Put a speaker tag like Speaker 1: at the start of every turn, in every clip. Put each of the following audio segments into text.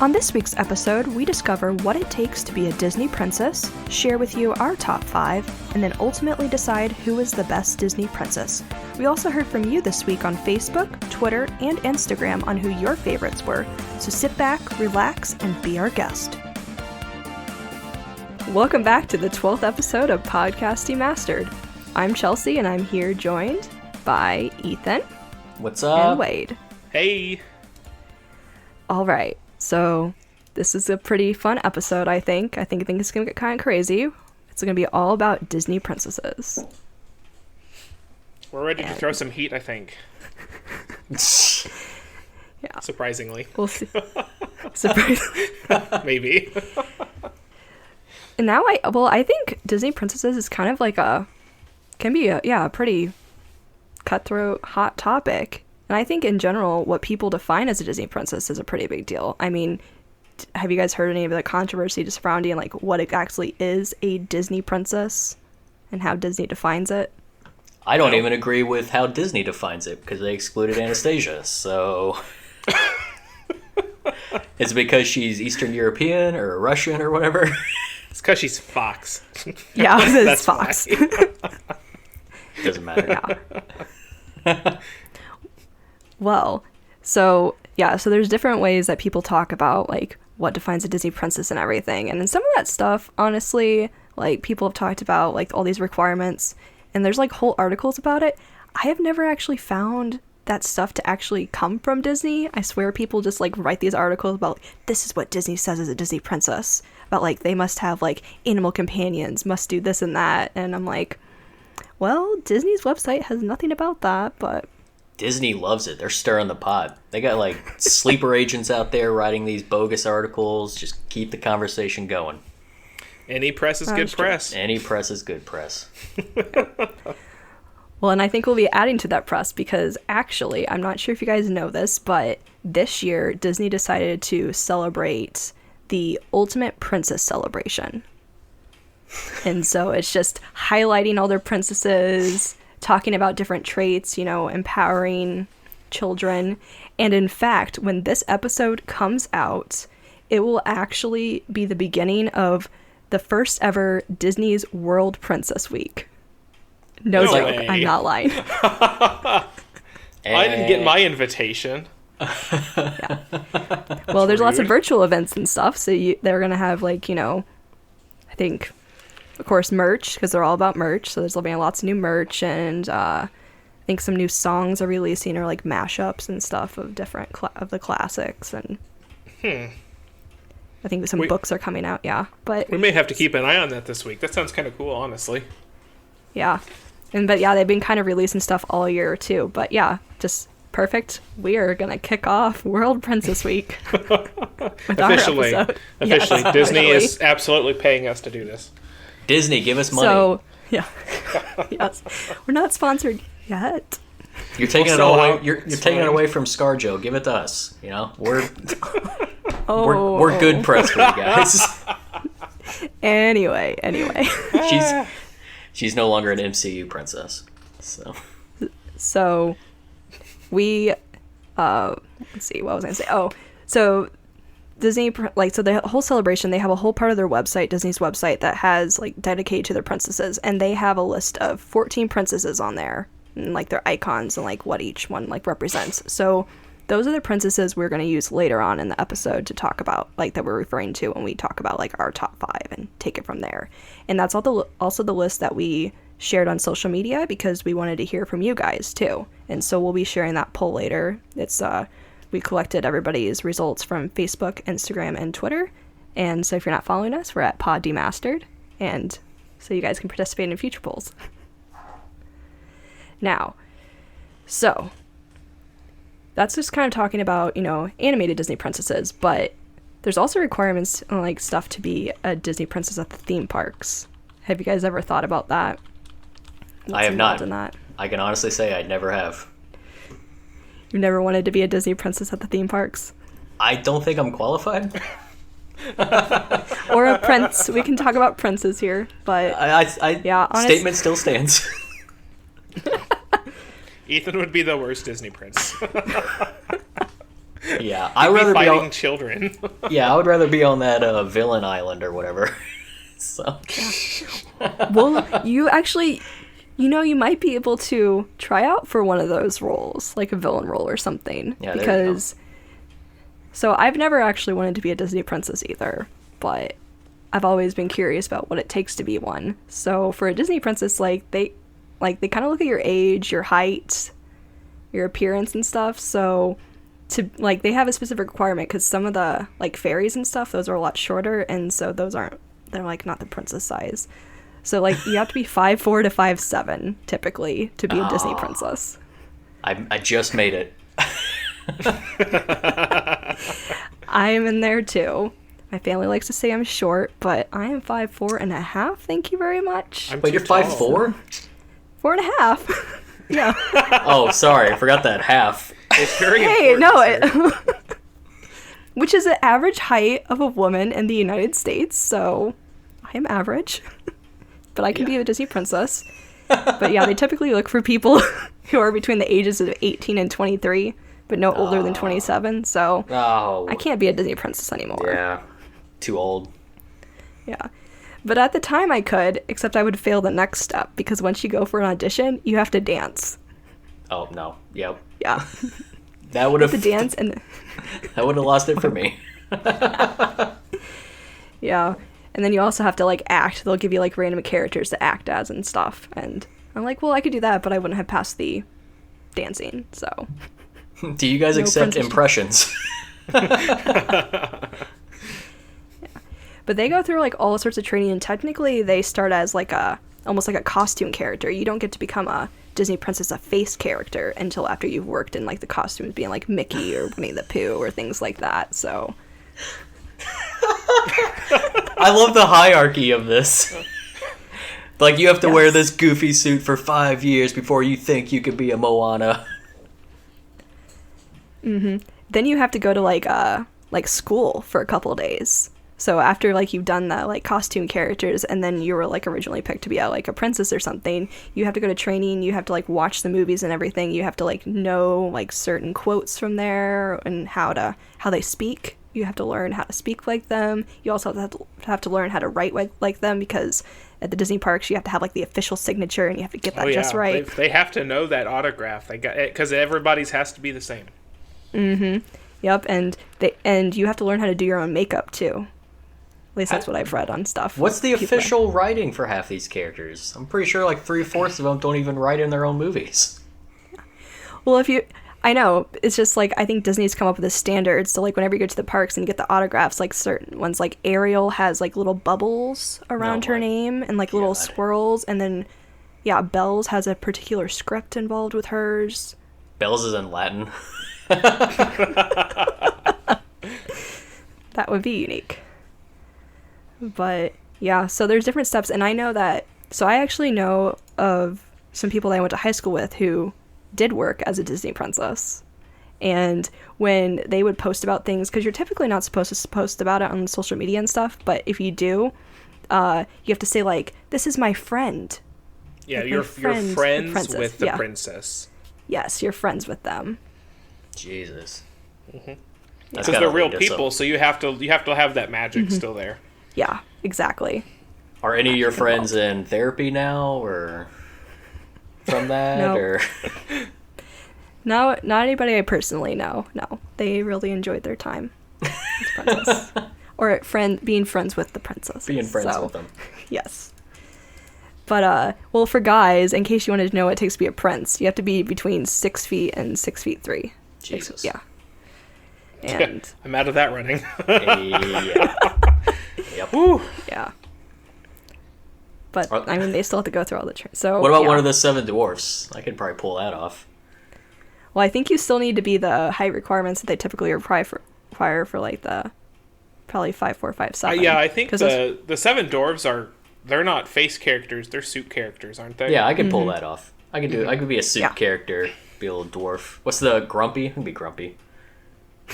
Speaker 1: On this week's episode, we discover what it takes to be a Disney princess, share with you our top 5, and then ultimately decide who is the best Disney princess. We also heard from you this week on Facebook, Twitter, and Instagram on who your favorites were, so sit back, relax, and be our guest. Welcome back to the 12th episode of Podcast Demastered. I'm Chelsea, and I'm here joined by Ethan.
Speaker 2: What's up?
Speaker 1: And Wade.
Speaker 3: Hey.
Speaker 1: All right, so this is a pretty fun episode, I think. I think it's going to get kind of crazy. It's going to be all about Disney princesses.
Speaker 3: We're ready to throw some heat, I think.
Speaker 1: Yeah.
Speaker 3: Surprisingly.
Speaker 1: We'll see. Surprisingly.
Speaker 3: Maybe.
Speaker 1: And now I think Disney princesses is kind of like a pretty cutthroat, hot topic. And I think in general, what people define as a Disney princess is a pretty big deal. I mean, have you guys heard any of the controversy surrounding like what it actually is a Disney princess and how Disney defines it?
Speaker 2: I don't even agree with how Disney defines it because they excluded Anastasia. So it's because she's Eastern European or Russian or whatever.
Speaker 3: It's because she's Fox.
Speaker 1: Yeah, it's Fox.
Speaker 2: Doesn't matter.
Speaker 1: Yeah. Well, so there's different ways that people talk about like what defines a Disney princess and everything. And in some of that stuff, honestly, like people have talked about like all these requirements and there's like whole articles about it. I have never actually found that stuff to actually come from Disney. I swear people just like write these articles about like, this is what Disney says is a Disney princess. About like they must have like animal companions, must do this and that. And I'm like, well, Disney's website has nothing about that, but
Speaker 2: Disney loves it. They're stirring the pot. They got like sleeper agents out there writing these bogus articles. Just keep the conversation going.
Speaker 3: Any press is good press.
Speaker 2: Any press is good press.
Speaker 1: Well, and I think we'll be adding to that press because actually, I'm not sure if you guys know this, but this year Disney decided to celebrate the Ultimate Princess Celebration. And so it's just highlighting all their princesses, talking about different traits, you know, empowering children. And in fact, when this episode comes out, it will actually be the beginning of the first ever Disney's World Princess Week. No joke,
Speaker 3: way.
Speaker 1: I'm not lying.
Speaker 3: I didn't get my invitation.
Speaker 1: Yeah. Well, there's lots of virtual events and stuff, so they're going to have, like, you know, I think, of course, merch, because they're all about merch, so there's going to be lots of new merch, and I think some new songs are releasing, or, like, mashups and stuff of different of the classics, and I think some books are coming out, yeah. But
Speaker 3: we may have to keep an eye on that this week. That sounds kind of cool, honestly.
Speaker 1: Yeah. But yeah, they've been kind of releasing stuff all year, too. But yeah, just perfect. We are going to kick off World Princess Week with
Speaker 3: Officially.
Speaker 1: our episode.
Speaker 3: Officially.
Speaker 1: Yes,
Speaker 3: Disney is absolutely paying us to do this.
Speaker 2: Disney, give us money.
Speaker 1: So, yeah. Yes. We're not sponsored yet.
Speaker 2: You're taking it away. You're taking it away from ScarJo. Give it to us. You know, we're good press for you guys.
Speaker 1: Anyway.
Speaker 2: She's no longer an MCU princess.
Speaker 1: So we let's see, what was I gonna say? Oh, so Disney, like, so the whole celebration, they have a whole part of their website, Disney's website, that has like dedicated to their princesses, and they have a list of 14 princesses on there, and like their icons and like what each one like represents. So those are the princesses we're going to use later on in the episode to talk about, like, that we're referring to when we talk about like our top 5 and take it from there. And that's also the list that we shared on social media because we wanted to hear from you guys too. And so we'll be sharing that poll later. It's we collected everybody's results from Facebook, Instagram, and Twitter. And so if you're not following us, we're at Pod Demastered, and so you guys can participate in future polls. Now, so that's just kind of talking about, you know, animated Disney princesses, but there's also requirements on like stuff to be a Disney princess at the theme parks. Have you guys ever thought about that?
Speaker 2: I have not.
Speaker 1: In that?
Speaker 2: I can honestly say I never have.
Speaker 1: You've never wanted to be a Disney princess at the theme parks?
Speaker 2: I don't think I'm qualified.
Speaker 1: Or a prince. We can talk about princes here, but
Speaker 2: statement still stands.
Speaker 3: Ethan would be the worst Disney prince.
Speaker 2: Yeah,
Speaker 3: You'd
Speaker 2: I'd
Speaker 3: be
Speaker 2: rather be
Speaker 3: fighting
Speaker 2: on.
Speaker 3: children.
Speaker 2: Yeah, I would rather be on that villain island or whatever. So
Speaker 1: Well, you actually, you might be able to try out for one of those roles, like a villain role or something.
Speaker 2: Yeah, there you
Speaker 1: because, so I've never actually wanted to be a Disney princess either, but I've always been curious about what it takes to be one. So for a Disney princess, they kind of look at your age, your height, your appearance and stuff. So they have a specific requirement because some of the like fairies and stuff, those are a lot shorter, and so they're like not the princess size. So like you have to be 5'4" to 5'7" typically to be a Disney princess.
Speaker 2: I just made it.
Speaker 1: I am in there too. My family likes to say I'm short, but I am 5'4.5". Thank you very much.
Speaker 2: Wait, you're 5'4"?
Speaker 1: 4.5. Yeah.
Speaker 2: Oh, sorry, I forgot that half.
Speaker 3: It's very
Speaker 1: Hey,
Speaker 3: important.
Speaker 1: no, which is the average height of a woman in the United States, so I am average. But I can be a Disney princess. But yeah, they typically look for people who are between the ages of 18 and 23, but no older than 27, so
Speaker 2: Oh,
Speaker 1: I can't be a Disney princess anymore.
Speaker 2: yeah, too old.
Speaker 1: Yeah. But at the time I could, except I would fail the next step, because once you go for an audition, you have to dance.
Speaker 2: Oh no, yep.
Speaker 1: Yeah.
Speaker 2: That would have
Speaker 1: To dance and
Speaker 2: that would have lost it for me.
Speaker 1: yeah. And then you also have to like act. They'll give you like random characters to act as and stuff. And I'm like, well, I could do that, but I wouldn't have passed the dancing. So
Speaker 2: Do you guys
Speaker 1: No
Speaker 2: accept
Speaker 1: princess-
Speaker 2: impressions?
Speaker 1: but they go through like all sorts of training, and technically they start as like almost like a costume character. You don't get to become a Disney princess, a face character, until after you've worked in like the costumes, being like Mickey or Winnie the Pooh or things like that. So
Speaker 2: I love the hierarchy of this. Like, you have to wear this goofy suit for 5 years before you think you could be a Moana.
Speaker 1: then you have to go to like school for a couple days. So after like you've done the like costume characters, and then you were like originally picked to be like a princess or something, you have to go to training. You have to like watch the movies and everything. You have to like know like certain quotes from there and how they speak. You have to learn how to speak like them. You also have to learn how to write like them, because at the Disney parks you have to have like the official signature, and you have to get that just right.
Speaker 3: They have to know that autograph. They got it because everybody's has to be the same.
Speaker 1: Yep, and you have to learn how to do your own makeup too. At least that's what I've read on stuff.
Speaker 2: What's the
Speaker 1: People-
Speaker 2: official writing for half these characters? I'm pretty sure like 3/4 of them don't even write in their own movies.
Speaker 1: Well, I know, it's just like, I think Disney's come up with a standard, so like whenever you go to the parks and you get the autographs, like certain ones, like Ariel has like little bubbles around her
Speaker 2: my
Speaker 1: name and like little
Speaker 2: God.
Speaker 1: swirls, and then yeah, Belle's has a particular script involved with hers.
Speaker 2: Bells is in Latin.
Speaker 1: That would be unique. But yeah, so there's different steps, and I know that, so I actually know of some people that I went to high school with who did work as a Disney princess. And when they would post about things, because you're typically not supposed to post about it on social media and stuff, but if you do, you have to say like, this is my friend.
Speaker 3: Yeah,
Speaker 1: Like,
Speaker 3: you're
Speaker 1: my friend, the
Speaker 3: friends
Speaker 1: princess,
Speaker 3: with the
Speaker 1: yeah.
Speaker 3: princess.
Speaker 1: Yes, you're friends with them.
Speaker 2: Jesus. That's
Speaker 3: Because
Speaker 2: gotta
Speaker 3: they're real
Speaker 2: lead to
Speaker 3: people,
Speaker 2: some-
Speaker 3: so you have to have that magic still there.
Speaker 1: Yeah, exactly.
Speaker 2: Are any of your friends in therapy now, or from that,
Speaker 1: No.
Speaker 2: or
Speaker 1: No, not anybody I personally know. No, they really enjoyed their time as princess, or being friends with the princess.
Speaker 2: being friends
Speaker 1: So,
Speaker 2: with them?
Speaker 1: Yes. But well, for guys, in case you wanted to know what it takes to be a prince, you have to be between 6 feet and 6'3".
Speaker 2: Jesus.
Speaker 1: Yeah. And
Speaker 3: I'm out of that running.
Speaker 2: Yeah. Yep.
Speaker 3: Woo.
Speaker 1: yeah. But I mean, they still have to go through all the So
Speaker 2: What about
Speaker 1: yeah.
Speaker 2: one of the 7 dwarfs? I could probably pull that off.
Speaker 1: Well, I think you still need to be the height requirements that they typically require for like the probably 5'4", 5'7".
Speaker 3: Yeah, I think
Speaker 1: 'Cause those-
Speaker 3: the 7 dwarves they're not face characters, they're suit characters, aren't they?
Speaker 2: Yeah, I could pull that off. I could do it. I could be a suit
Speaker 1: Yeah.
Speaker 2: character, be a little dwarf. What's the grumpy? I can be grumpy.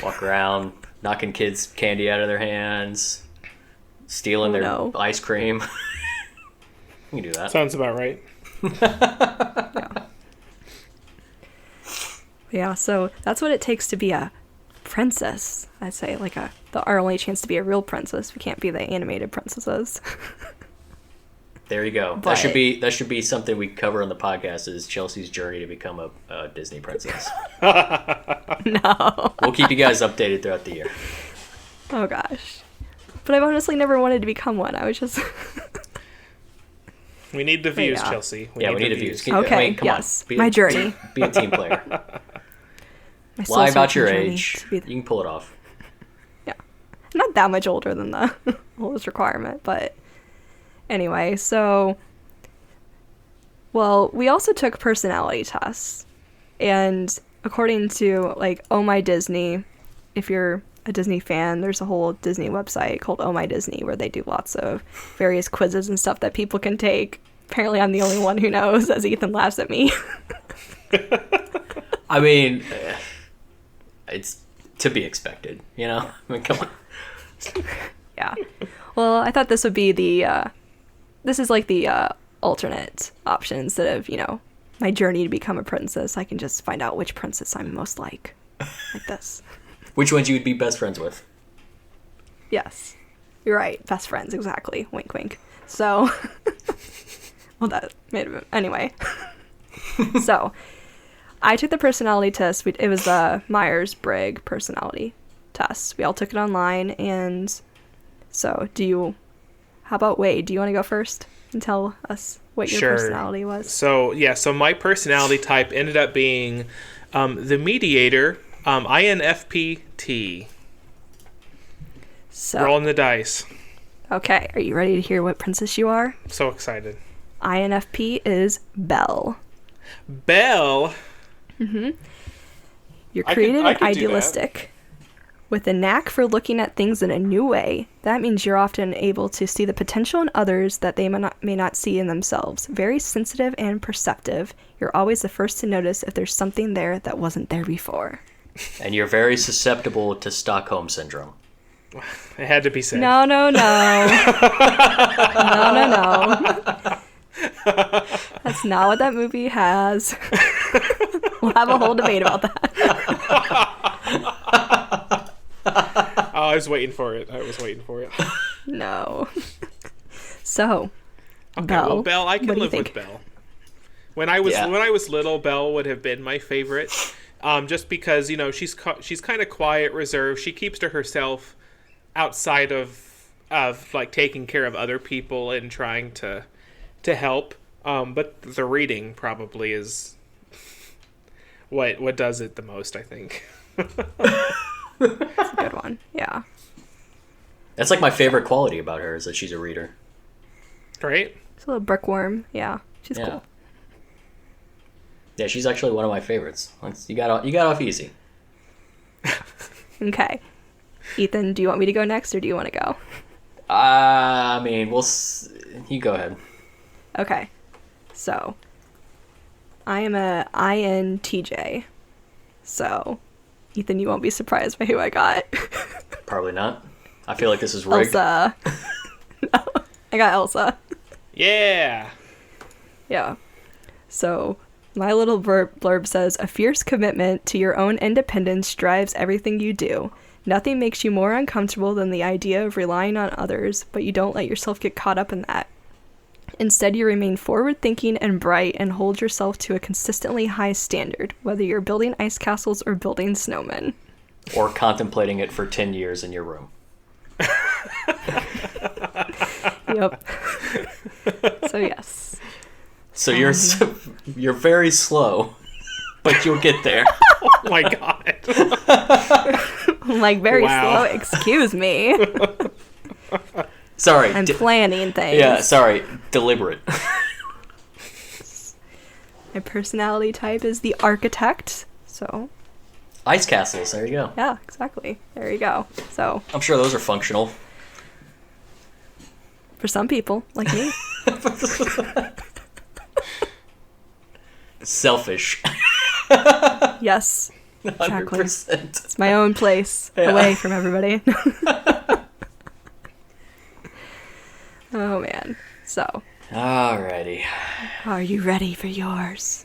Speaker 2: Walk around, knocking kids' candy out of their hands, stealing their
Speaker 1: no.
Speaker 2: ice cream. You can do that.
Speaker 3: Sounds about right.
Speaker 1: Yeah, so that's what it takes to be a princess. I'd say like our only chance to be a real princess. We can't be the animated princesses.
Speaker 2: There you go.
Speaker 1: But-
Speaker 2: That should be something we cover on the podcast, is Chelsea's journey to become a Disney princess.
Speaker 1: No.
Speaker 2: We'll keep you guys updated throughout the year.
Speaker 1: Oh gosh. But I've honestly never wanted to become one. I was just
Speaker 3: We need the views,
Speaker 1: yeah.
Speaker 3: Chelsea.
Speaker 2: We need the views.
Speaker 1: Okay,
Speaker 2: come
Speaker 1: yes.
Speaker 2: on.
Speaker 1: My journey.
Speaker 2: Be a team player.
Speaker 1: my
Speaker 2: Lie about
Speaker 1: soul-searching
Speaker 2: your
Speaker 1: journey
Speaker 2: age.
Speaker 1: to be
Speaker 2: You can pull it off.
Speaker 1: I'm not that much older than the oldest requirement, but anyway, so well, we also took personality tests. And according to like Oh My Disney, if you're a Disney fan, there's a whole Disney website called Oh My Disney where they do lots of various quizzes and stuff that people can take. Apparently I'm the only one who knows, as Ethan laughs at me.
Speaker 2: I mean, it's to be expected, you know? I mean, come on.
Speaker 1: Yeah. Well, I thought this would be this is like the alternate option. Instead of, my journey to become a princess, I can just find out which princess I'm most like this.
Speaker 2: Which ones you would be best friends with?
Speaker 1: Yes. You're right. Best friends, exactly. Wink, wink. So, well, that made it, anyway. So, I took the personality test. It was the Myers-Briggs personality test. We all took it online, and so how about Wade? Do you want to go first and tell us what your personality was?
Speaker 3: So my personality type ended up being the mediator, INFPT.
Speaker 1: So,
Speaker 3: Rolling the dice.
Speaker 1: okay, are you ready to hear what princess you are?
Speaker 3: So excited.
Speaker 1: INFP is Belle.
Speaker 3: Belle.
Speaker 1: You're
Speaker 3: I
Speaker 1: creative
Speaker 3: could
Speaker 1: and
Speaker 3: do that.
Speaker 1: idealistic. With a knack for looking at things in a new way, that means you're often able to see the potential in others that they may not see in themselves. Very sensitive and perceptive. You're always the first to notice if there's something there that wasn't there before.
Speaker 2: And you're very susceptible to Stockholm Syndrome.
Speaker 3: It had to be said.
Speaker 1: No. No. That's not what that movie has. We'll have a whole debate about that.
Speaker 3: Oh, I was waiting for it.
Speaker 1: No. So,
Speaker 3: Okay,
Speaker 1: Belle,
Speaker 3: well, Belle, I can
Speaker 1: what do you
Speaker 3: live with
Speaker 1: think?
Speaker 3: Belle. When I was little, Belle would have been my favorite, just because she's kind of quiet, reserved. She keeps to herself, outside of like taking care of other people and trying to help. But the reading probably is what does it the most, I think.
Speaker 1: That's a good one. Yeah.
Speaker 2: That's like my favorite quality about her, is that she's a reader.
Speaker 3: Right?
Speaker 1: It's a little brickworm. Yeah. She's
Speaker 2: Yeah.
Speaker 1: cool.
Speaker 2: Yeah, she's actually one of my favorites. You got off easy.
Speaker 1: Okay. Ethan, do you want me to go next or do you want to go?
Speaker 2: I mean, you go ahead.
Speaker 1: Okay. So, I am a INTJ. So, Ethan, you won't be surprised by who I got.
Speaker 2: Probably not. I feel like this is rigged.
Speaker 1: Elsa. No, I got Elsa.
Speaker 3: Yeah.
Speaker 1: Yeah. So, my little blurb says, a fierce commitment to your own independence drives everything you do. Nothing makes you more uncomfortable than the idea of relying on others, but you don't let yourself get caught up in that. Instead, you remain forward-thinking and bright and hold yourself to a consistently high standard, whether you're building ice castles or building snowmen.
Speaker 2: Or contemplating it for 10 years in your room.
Speaker 1: Yep. So, yes.
Speaker 2: So you're very slow, but you'll get there.
Speaker 3: Oh my god.
Speaker 1: Like, very
Speaker 3: Wow.
Speaker 1: slow. Excuse me.
Speaker 2: Sorry.
Speaker 1: I'm planning things.
Speaker 2: Yeah, sorry. Deliberate.
Speaker 1: My personality type is the architect. So,
Speaker 2: Ice castles. There you go.
Speaker 1: yeah, exactly. There you go. So,
Speaker 2: I'm sure those are functional.
Speaker 1: for some people, like me.
Speaker 2: Selfish.
Speaker 1: Yes. Exactly.
Speaker 2: 100%.
Speaker 1: It's my own place,
Speaker 2: Yeah.
Speaker 1: away from everybody. Oh, man. So,
Speaker 2: Alrighty.
Speaker 1: are you ready for yours?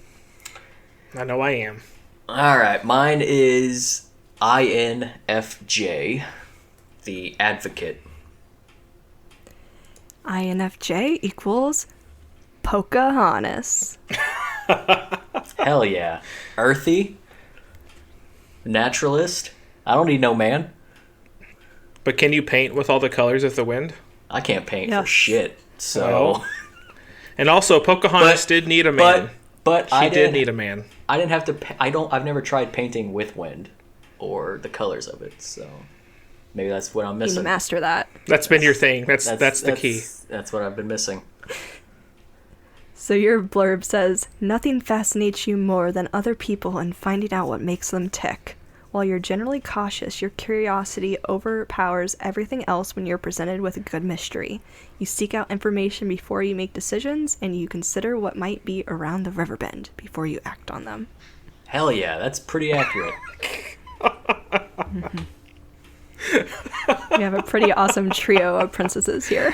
Speaker 3: I know I am.
Speaker 2: Alright, mine is INFJ, the Advocate.
Speaker 1: INFJ equals Pocahontas.
Speaker 2: Hell yeah. Earthy. Naturalist. I don't need no man.
Speaker 3: But can you paint with all the colors of the wind?
Speaker 2: I can't paint
Speaker 1: Yeah.
Speaker 2: for shit. So.
Speaker 3: Well, and also, Pocahontas did need a man.
Speaker 2: But
Speaker 3: She did need a man.
Speaker 2: I didn't have to. I've never tried painting with wind, or the colors of it. So maybe that's what I'm
Speaker 1: You
Speaker 2: missing.
Speaker 1: master that.
Speaker 3: That's been your thing. That's the key.
Speaker 2: That's what I've been missing.
Speaker 1: So your blurb says, nothing fascinates you more than other people and finding out what makes them tick. While you're generally cautious, your curiosity overpowers everything else when you're presented with a good mystery. You seek out information before you make decisions, and you consider what might be around the river bend before you act on them.
Speaker 2: Hell yeah, that's pretty accurate.
Speaker 1: We have a pretty awesome trio of princesses here.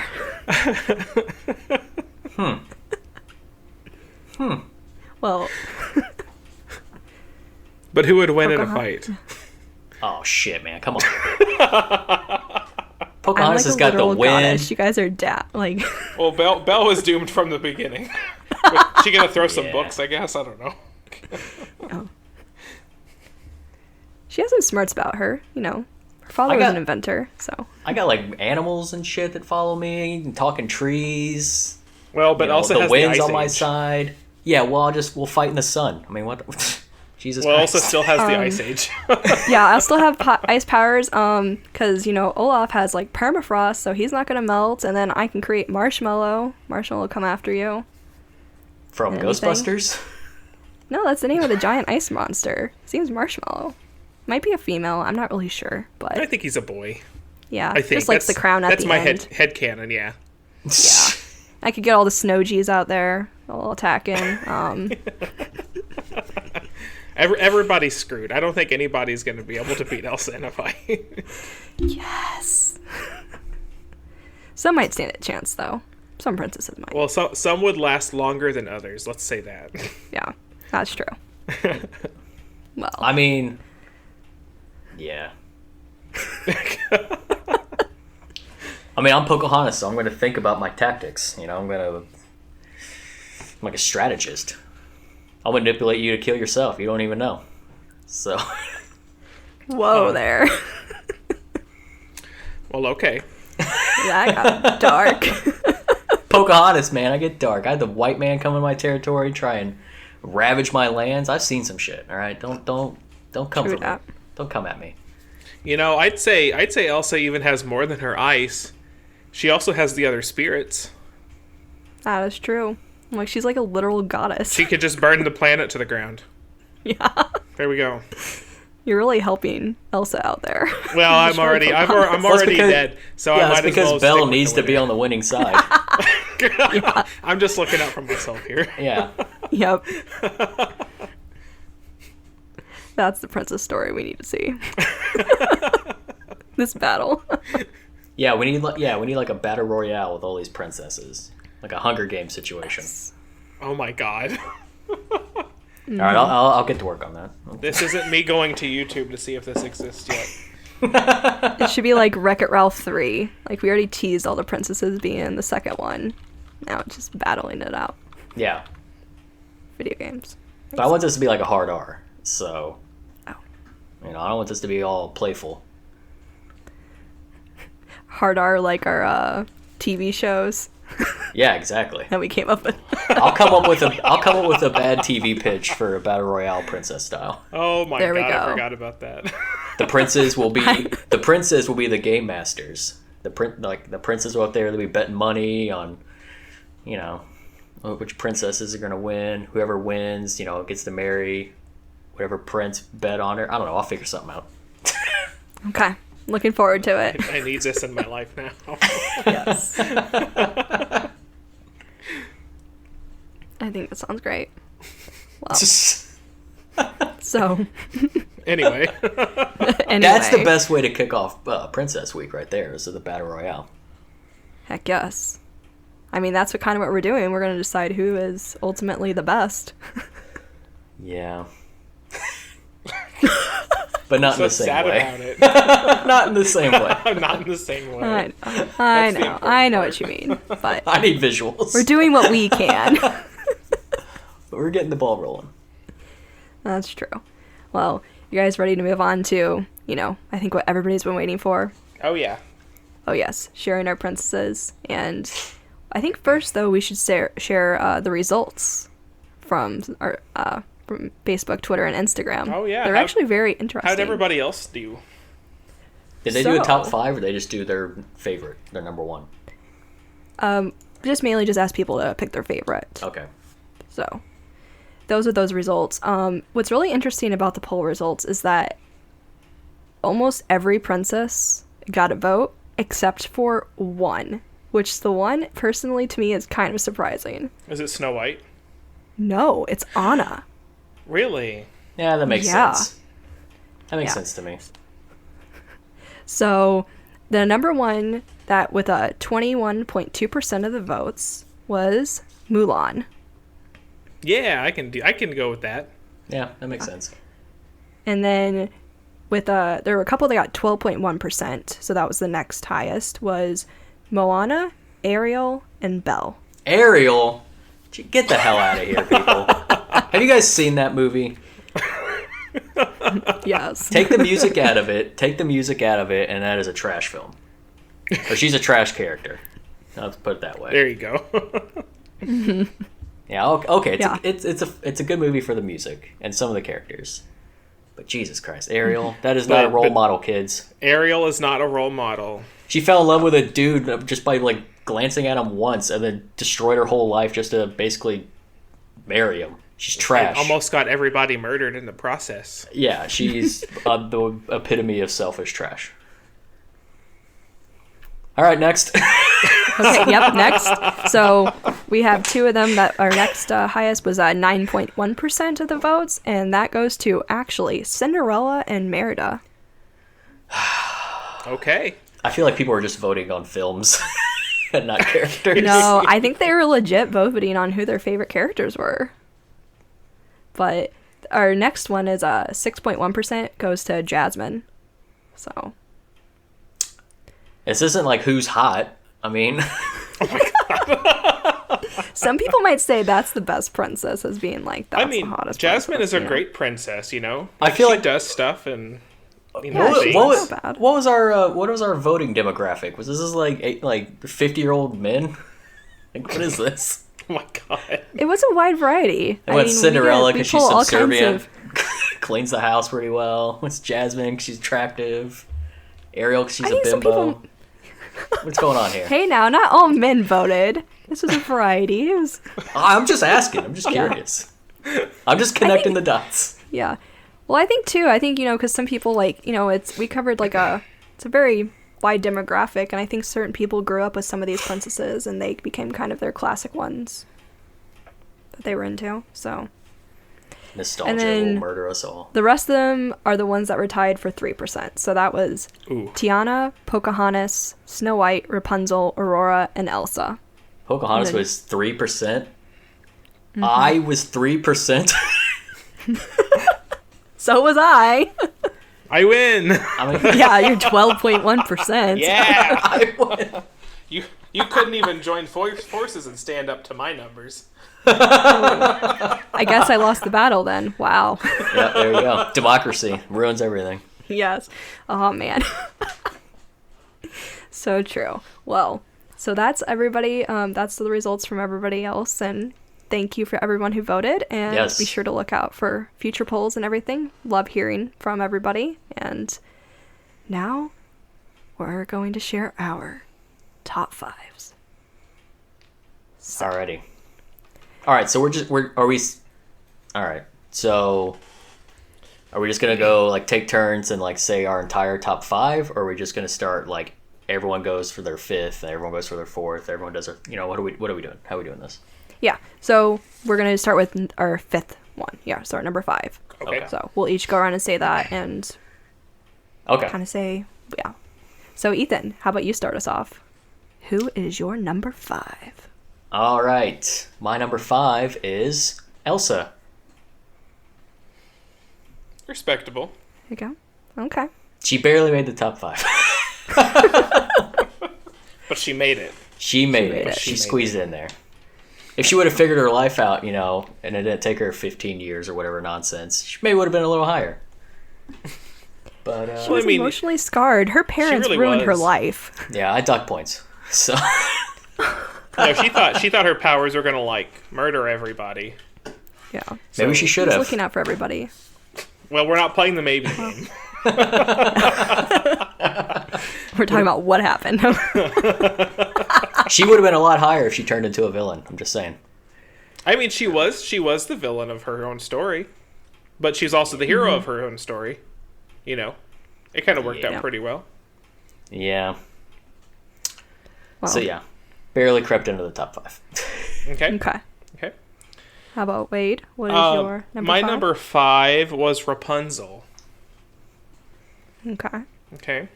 Speaker 1: Well,
Speaker 3: But who would win in a
Speaker 1: Pocahontas.
Speaker 3: fight?
Speaker 2: Oh shit, man, come on.
Speaker 1: I'm
Speaker 2: Pocahontas
Speaker 1: like
Speaker 2: has
Speaker 1: a
Speaker 2: got the
Speaker 1: literal
Speaker 2: wind.
Speaker 1: goddess. You guys are like...
Speaker 3: Well, Belle was doomed from the beginning. But she gonna throw some
Speaker 2: Yeah.
Speaker 3: books, I guess. I don't know.
Speaker 1: She has some smarts about her, you know. Her father was
Speaker 2: got-
Speaker 1: an inventor, so...
Speaker 2: I got like animals and shit that follow me, and talking trees.
Speaker 3: Well, but
Speaker 2: You know,
Speaker 3: also
Speaker 2: the
Speaker 3: has
Speaker 2: wind's
Speaker 3: the ice
Speaker 2: on my
Speaker 3: age.
Speaker 2: side. Yeah, well, we'll fight in the sun. I mean, what? Jesus
Speaker 3: Well,
Speaker 2: Christ.
Speaker 3: also still has the ice age.
Speaker 1: Yeah, I still have ice powers, because, you know, Olaf has, like, permafrost, so he's not gonna melt, and then I can create marshmallow. Marshmallow will come after you.
Speaker 2: From
Speaker 1: Anything?
Speaker 2: Ghostbusters?
Speaker 1: No, that's the name of the giant ice monster. His name's Marshmallow. Might be a female, I'm not really sure,
Speaker 3: I
Speaker 1: but,
Speaker 3: think he's a boy.
Speaker 1: yeah.
Speaker 3: I think
Speaker 1: just like the crown at
Speaker 3: that's
Speaker 1: the
Speaker 3: my
Speaker 1: end.
Speaker 3: head canon. Yeah.
Speaker 1: Yeah. I could get all the Snowgies out there, all attacking.
Speaker 3: Everybody's screwed. I don't think anybody's going to be able to beat Elsa in a fight.
Speaker 1: Yes. Some might stand a chance, though. Some princesses might.
Speaker 3: Well, some would last longer than others. Let's say that.
Speaker 1: Yeah, that's true. Well,
Speaker 2: I mean, yeah. I mean, I'm Pocahontas, so I'm going to think about my tactics. You know, I'm like a strategist. I'll manipulate you to kill yourself. You don't even know. So,
Speaker 1: whoa there.
Speaker 3: Well, okay.
Speaker 1: That got dark.
Speaker 2: Pocahontas, man, I get dark. I had the white man come in my territory, try and ravage my lands. I've seen some shit. All right, don't come
Speaker 1: True
Speaker 2: for me.
Speaker 1: that.
Speaker 2: Don't come at me.
Speaker 3: You know, I'd say Elsa even has more than her ice. She also has the other spirits.
Speaker 1: That is true. Like, she's like a literal goddess.
Speaker 3: She could just burn the planet to the ground.
Speaker 1: Yeah.
Speaker 3: There we go.
Speaker 1: You're really helping Elsa out there.
Speaker 3: Well, I'm
Speaker 1: Destroy
Speaker 3: already
Speaker 1: Pocahontas.
Speaker 3: dead, so I
Speaker 2: Yeah,
Speaker 3: might
Speaker 2: it's
Speaker 3: as
Speaker 2: because
Speaker 3: well
Speaker 2: Belle
Speaker 3: stick with
Speaker 2: needs
Speaker 3: the
Speaker 2: to be on the winning side.
Speaker 3: I'm just looking out for myself here.
Speaker 2: Yeah.
Speaker 1: Yep. That's the princess story we need to see. This battle.
Speaker 2: Yeah, we need like a battle royale with all these princesses, like a Hunger Games situation.
Speaker 3: Oh my god.
Speaker 2: All right, I'll get to work on that.
Speaker 3: This isn't me going to YouTube to see if this exists yet.
Speaker 1: It should be like Wreck-It Ralph 3. Like, we already teased all the princesses being in the second one. Now it's just battling it out.
Speaker 2: Yeah,
Speaker 1: Video games.
Speaker 2: but I want this to be like a hard R, so
Speaker 1: Oh.
Speaker 2: you know I don't want this to be all playful.
Speaker 1: Hard R, like our TV shows
Speaker 2: Yeah, exactly.
Speaker 1: that we came up with.
Speaker 2: I'll come up with a bad TV pitch for a battle royale princess style.
Speaker 3: Oh my
Speaker 1: There we
Speaker 3: god, I
Speaker 1: go.
Speaker 3: forgot about that.
Speaker 2: The princes will be the game masters. The princes will out there. They'll be betting money on, you know, which princesses are gonna win. Whoever wins, you know, gets to marry whatever prince bet on her. I don't know. I'll figure something out.
Speaker 1: Okay. Looking forward to it.
Speaker 3: I need this in my life now.
Speaker 1: Yes. I think that sounds great. Well, so
Speaker 3: Anyway.
Speaker 1: anyway,
Speaker 2: That's the best way to kick off Princess Week right there. Is the battle royale.
Speaker 1: Heck yes. I mean, that's what we're doing. We're going to decide who is ultimately the best.
Speaker 2: Yeah. but not in
Speaker 3: So
Speaker 2: the same
Speaker 3: sad
Speaker 2: way.
Speaker 3: about it.
Speaker 2: Not in the same way.
Speaker 3: Not in the same way.
Speaker 1: I
Speaker 3: That's the
Speaker 1: know.
Speaker 3: important
Speaker 1: I know
Speaker 3: part.
Speaker 1: what you mean. But
Speaker 2: I need visuals.
Speaker 1: we're doing what we can.
Speaker 2: But we're getting the ball rolling.
Speaker 1: That's true. Well, you guys ready to move on to, I think what everybody's been waiting for?
Speaker 3: Oh yeah.
Speaker 1: Oh, yes, sharing our princesses. And I think first, though, we should share the results from our from Facebook, Twitter, and Instagram.
Speaker 3: Oh, yeah.
Speaker 1: They're actually very interesting.
Speaker 3: How'd everybody else do?
Speaker 2: Did they do a top
Speaker 1: So-
Speaker 2: 5 or they just do their favorite, their number 1?
Speaker 1: Just mainly just ask people to pick their favorite.
Speaker 2: Okay.
Speaker 1: So those are those results. What's really interesting about the poll results is that almost every princess got a vote except for one, which the one personally to me is kind of surprising.
Speaker 3: Is it Snow White?
Speaker 1: No, it's Anna.
Speaker 3: Really?
Speaker 2: Yeah, that makes
Speaker 1: Yeah.
Speaker 2: sense. That makes
Speaker 1: Yeah.
Speaker 2: sense to me.
Speaker 1: So the number one that with a 21.2% of the votes was Mulan.
Speaker 3: Yeah, I can go with that.
Speaker 2: Yeah, that makes sense.
Speaker 1: And then with there were a couple that got 12.1%, so that was the next highest, was Moana, Ariel, and Belle.
Speaker 2: Ariel? Get the hell out of here, people. Have you guys seen that movie?
Speaker 1: Yes.
Speaker 2: Take the music out of it. Take the music out of it, and that is a trash film. Or she's a trash character. Let's put it that way.
Speaker 3: There you go.
Speaker 2: Yeah. Okay.
Speaker 1: Yeah.
Speaker 2: It's a good movie for the music and some of the characters. But Jesus Christ, Ariel, that is not a role model, kids.
Speaker 3: Ariel is not a role model.
Speaker 2: She fell in love with a dude just by glancing at him once, and then destroyed her whole life just to basically marry him. She's trash.
Speaker 3: Almost got everybody murdered in the process.
Speaker 2: Yeah, she's the epitome of selfish trash. All right, next.
Speaker 1: Okay, yep, next. So we have two of them that our next highest was 9.1% of the votes, and that goes to actually Cinderella and Merida.
Speaker 3: Okay.
Speaker 2: I feel like people are just voting on films and not characters.
Speaker 1: No, I think they were legit voting on who their favorite characters were. But our next one is 6.1% goes to Jasmine. So
Speaker 2: This isn't like who's hot. I mean,
Speaker 1: some people might say that's the best princess, as being like that's the hottest.
Speaker 3: Jasmine
Speaker 1: princess,
Speaker 3: is a
Speaker 1: you know?
Speaker 3: great princess, you know?
Speaker 2: I feel
Speaker 3: she
Speaker 2: like-
Speaker 3: does stuff and
Speaker 1: Yeah, she's
Speaker 2: what
Speaker 1: not
Speaker 2: was,
Speaker 1: so bad.
Speaker 2: what was our voting demographic? Was this like 50-year-old men? Like, what is this?
Speaker 3: Oh my god.
Speaker 1: It was a wide variety.
Speaker 2: I went Cinderella because she's
Speaker 1: pull all kinds
Speaker 2: subservient,
Speaker 1: of-
Speaker 2: cleans the house pretty well. What's Jasmine because she's attractive. Ariel because she's
Speaker 1: I
Speaker 2: a
Speaker 1: think some
Speaker 2: bimbo.
Speaker 1: people-
Speaker 2: What's going on here?
Speaker 1: Hey, now, not all men voted. This was a variety. It was,
Speaker 2: I'm just asking. I'm just curious. I'm just connecting the dots.
Speaker 1: yeah. Well, I think too. I think because some people we covered it's a very wide demographic, and I think certain people grew up with some of these princesses, and they became kind of their classic ones that they were into. So
Speaker 2: Nostalgia
Speaker 1: And then-
Speaker 2: will murder us all.
Speaker 1: the rest of them are the ones that were tied for 3%. So that was
Speaker 3: Ooh.
Speaker 1: Tiana, Pocahontas, Snow White, Rapunzel, Aurora, and Elsa.
Speaker 2: Pocahontas
Speaker 1: And then-
Speaker 2: was 3%. I was 3%.
Speaker 1: So was I.
Speaker 3: I win.
Speaker 2: I mean,
Speaker 1: Yeah, you're 12.1%.
Speaker 3: Yeah.
Speaker 2: I won.
Speaker 3: You couldn't even join forces and stand up to my numbers.
Speaker 1: I guess I lost the battle then. Wow.
Speaker 2: Yeah, there you go. Democracy ruins everything.
Speaker 1: Yes. Oh, man. So true. Well, so that's everybody. That's the results from everybody else. And thank you for everyone who voted. And
Speaker 2: Yes.
Speaker 1: be sure to look out for future polls and everything. Love hearing from everybody. And now we're going to share our top fives.
Speaker 2: Alrighty. All right, so all right, so are we just going to go take turns and say our entire top 5, or are we just going to start everyone goes for their 5th, and everyone goes for their 4th, everyone does their, what are we doing? How are we doing this?
Speaker 1: Yeah. So we're going to start with our 5th one. Yeah. So our number 5.
Speaker 3: Okay.
Speaker 1: So we'll each go around and say that and
Speaker 2: Okay.
Speaker 1: kind of say, yeah. So Ethan, how about you start us off? Who is your number 5?
Speaker 2: All right. My number 5 is Elsa.
Speaker 3: Respectable.
Speaker 1: Here you go. Okay.
Speaker 2: She barely made the top 5.
Speaker 3: But she made it.
Speaker 2: She made
Speaker 1: made
Speaker 2: it.
Speaker 1: it.
Speaker 2: She squeezed it in there. If she would have figured her life out, you know, and it didn't take her 15 years or whatever nonsense, she maybe would have been a little higher. But
Speaker 1: She was emotionally scarred. Her parents
Speaker 3: really
Speaker 1: ruined her
Speaker 3: was.
Speaker 1: life.
Speaker 2: yeah, I dock points. So
Speaker 3: No, she thought her powers were gonna like murder everybody.
Speaker 1: Yeah.
Speaker 2: maybe she should
Speaker 1: She's
Speaker 2: have.
Speaker 1: looking out for everybody.
Speaker 3: Well, we're not playing the maybe game.
Speaker 1: We're talking about what happened.
Speaker 2: She would have been a lot higher if she turned into a villain. I'm just saying.
Speaker 3: I mean, she was the villain of her own story, but she's also the hero of her own story. You know, it kind of worked out
Speaker 1: Yeah.
Speaker 3: pretty well.
Speaker 2: Yeah.
Speaker 1: Well,
Speaker 2: So yeah, barely crept into the top 5.
Speaker 3: Okay.
Speaker 1: Okay.
Speaker 3: Okay.
Speaker 1: How about Wade? What is your number
Speaker 3: My
Speaker 1: 5?
Speaker 3: number 5 was Rapunzel.
Speaker 1: Okay.
Speaker 3: Okay.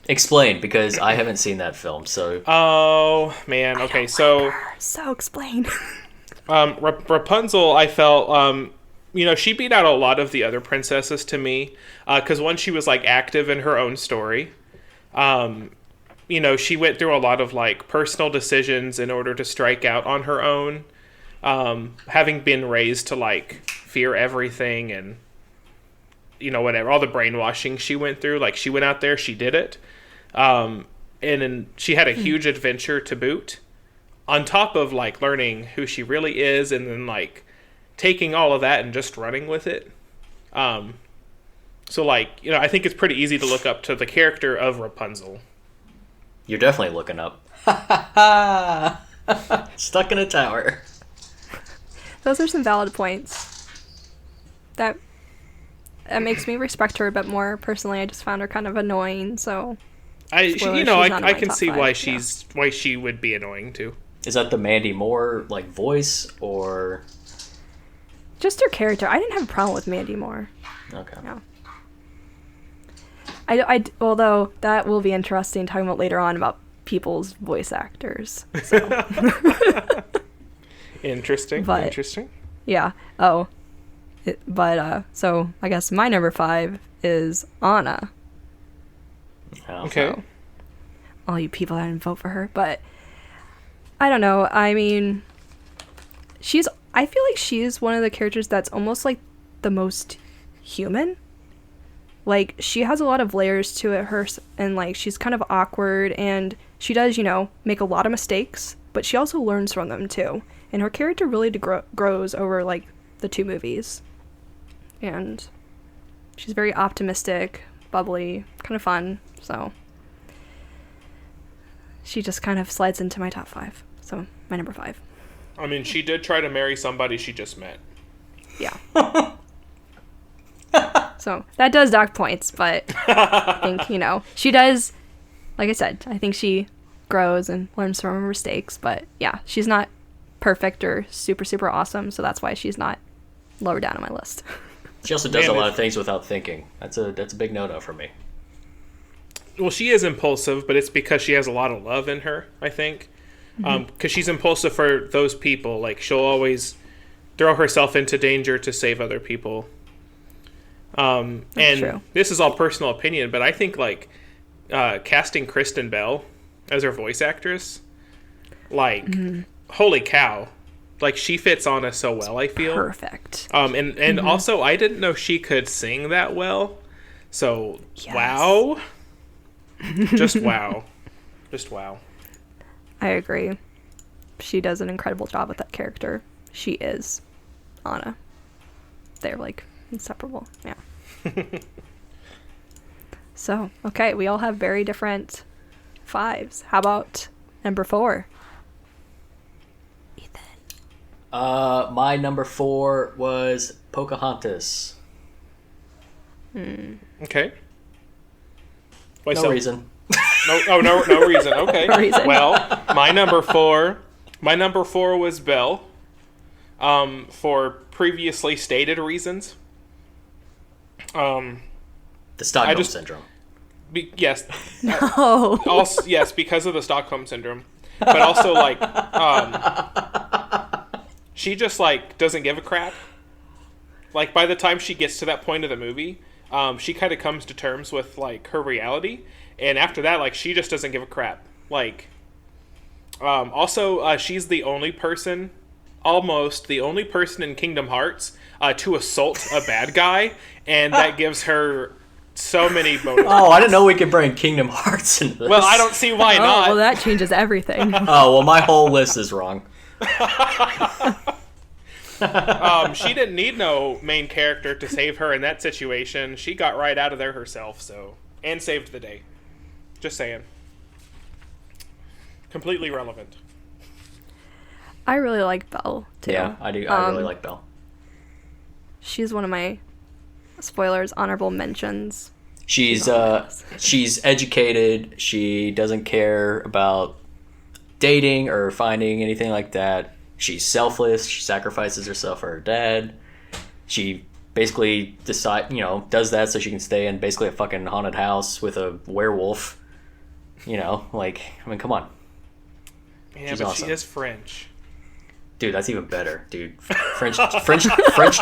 Speaker 2: Explain, because I haven't seen that film. So
Speaker 3: Oh man. Okay. So
Speaker 1: So explain.
Speaker 3: Rapunzel, I felt, you know, she beat out a lot of the other princesses to me, because one, she was like active in her own story. You know, she went through a lot of like personal decisions in order to strike out on her own. Having been raised to like fear everything and, you know, whatever, all the brainwashing she went through, like she went out there, she did it. And then she had a huge adventure to boot, on top of like learning who she really is, and then like taking all of that and just running with it. So like, you know, I think it's pretty easy to look up to the character of Rapunzel.
Speaker 2: you're definitely looking up. Stuck in a tower.
Speaker 1: Those are some valid points. That makes me respect her a bit more. Personally, I just found her kind of annoying, so Spoiler,
Speaker 3: You know,
Speaker 1: she's not in
Speaker 3: I
Speaker 1: my
Speaker 3: can
Speaker 1: top
Speaker 3: see
Speaker 1: 5,
Speaker 3: why she would be annoying too.
Speaker 2: Is that the Mandy Moore like voice or?
Speaker 1: just her character. I didn't have a problem with Mandy Moore.
Speaker 2: Okay.
Speaker 1: No. Although that will be interesting talking about later on about people's voice actors. So
Speaker 3: Interesting.
Speaker 1: But-
Speaker 3: Interesting.
Speaker 1: yeah. So I guess my number 5 is Anna.
Speaker 2: Oh.
Speaker 3: Okay.
Speaker 1: So, all you people that didn't vote for her, but I don't know. I mean, I feel like she's one of the characters that's almost like the most human. Like, she has a lot of layers to it, and like she's kind of awkward, and she does, you know, make a lot of mistakes, but she also learns from them too. And her character really grows over like the 2 movies. And she's very optimistic, bubbly, kind of fun. So she just kind of slides into my top 5. So my number 5.
Speaker 3: I mean, she did try to marry somebody she just met.
Speaker 1: Yeah. So that does dock points, but I think, you know, she does, like I said, I think she grows and learns from her mistakes, but yeah, she's not perfect or super, super awesome, so that's why she's not lower down on my list.
Speaker 2: She also does
Speaker 3: Man,
Speaker 2: a lot of things without thinking. That's a big no-no for me.
Speaker 3: Well, she is impulsive, but it's because she has a lot of love in her, I think. Because she's impulsive for those people. Like, she'll always throw herself into danger to save other people. And
Speaker 1: true.
Speaker 3: this is all personal opinion, but I think, like, casting Kristen Bell as her voice actress, like, holy cow. Like, she fits Anna so well, I feel.
Speaker 1: Perfect.
Speaker 3: And also, I didn't know she could sing that well. So,
Speaker 1: Yes.
Speaker 3: wow. Just wow. Just wow.
Speaker 1: I agree. She does an incredible job with that character. She is Anna. They're like inseparable. Yeah. So, okay, we all have very different 5s. How about number 4? Ethan.
Speaker 2: My number 4 was Pocahontas.
Speaker 3: Okay. Why
Speaker 2: No
Speaker 3: so?
Speaker 2: reason.
Speaker 3: No reason. Okay.
Speaker 1: No reason.
Speaker 3: Well, my number 4 was Belle. For previously stated reasons.
Speaker 2: The Stockholm
Speaker 3: just-
Speaker 2: syndrome.
Speaker 3: Yes.
Speaker 1: Oh.
Speaker 3: Also, yes, because of the Stockholm syndrome, but also like, she just like doesn't give a crap. Like, by the time she gets to that point of the movie, she kind of comes to terms with like her reality, and after that, like she just doesn't give a crap. Like, also, she's the only person, almost the only person in Kingdom Hearts to assault a bad guy, and that gives her so many bonus.
Speaker 2: Oh, I didn't know we could bring Kingdom Hearts into this.
Speaker 3: Well, I don't see why not.
Speaker 1: Well, that changes everything.
Speaker 2: Oh, well, my whole list is wrong.
Speaker 3: She didn't need no main character to save her in that situation. She got right out of there herself, so, and saved the day. Just saying. Completely relevant.
Speaker 1: I really like Belle, too.
Speaker 2: Yeah, I do. I really like Belle.
Speaker 1: She's one of my, spoilers, honorable mentions.
Speaker 2: She's educated. She doesn't care about dating or finding anything like that. She's selfless. She sacrifices herself for her dad. She basically does that so she can stay in basically a fucking haunted house with a werewolf. Like, I mean, come on.
Speaker 3: Yeah,
Speaker 2: She's
Speaker 3: but
Speaker 2: awesome.
Speaker 3: she is French.
Speaker 2: Dude, that's even better, dude. French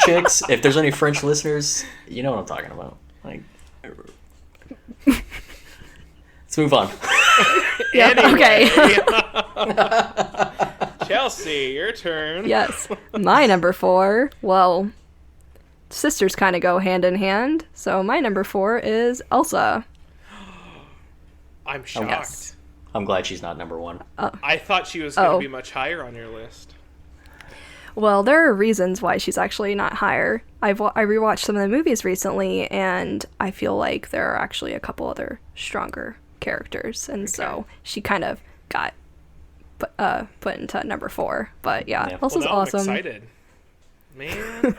Speaker 2: chicks. If there's any French listeners, you know what I'm talking about. Like, let's move on.
Speaker 1: Yeah,
Speaker 3: Anyway.
Speaker 1: okay.
Speaker 3: Chelsea, your turn.
Speaker 1: Yes. My number 4, well, sisters kind of go hand in hand. So my number 4 is Elsa.
Speaker 3: I'm shocked.
Speaker 1: Yes.
Speaker 2: I'm glad she's not number 1.
Speaker 3: I thought she was going to
Speaker 1: Oh.
Speaker 3: be much higher on your list.
Speaker 1: Well, there are reasons why she's actually not higher. I rewatched some of the movies recently, and I feel like there are actually a couple other stronger characters, and so she kind of got put into number 4. But yeah. Elsa's
Speaker 3: now
Speaker 1: awesome.
Speaker 3: I'm excited. Man.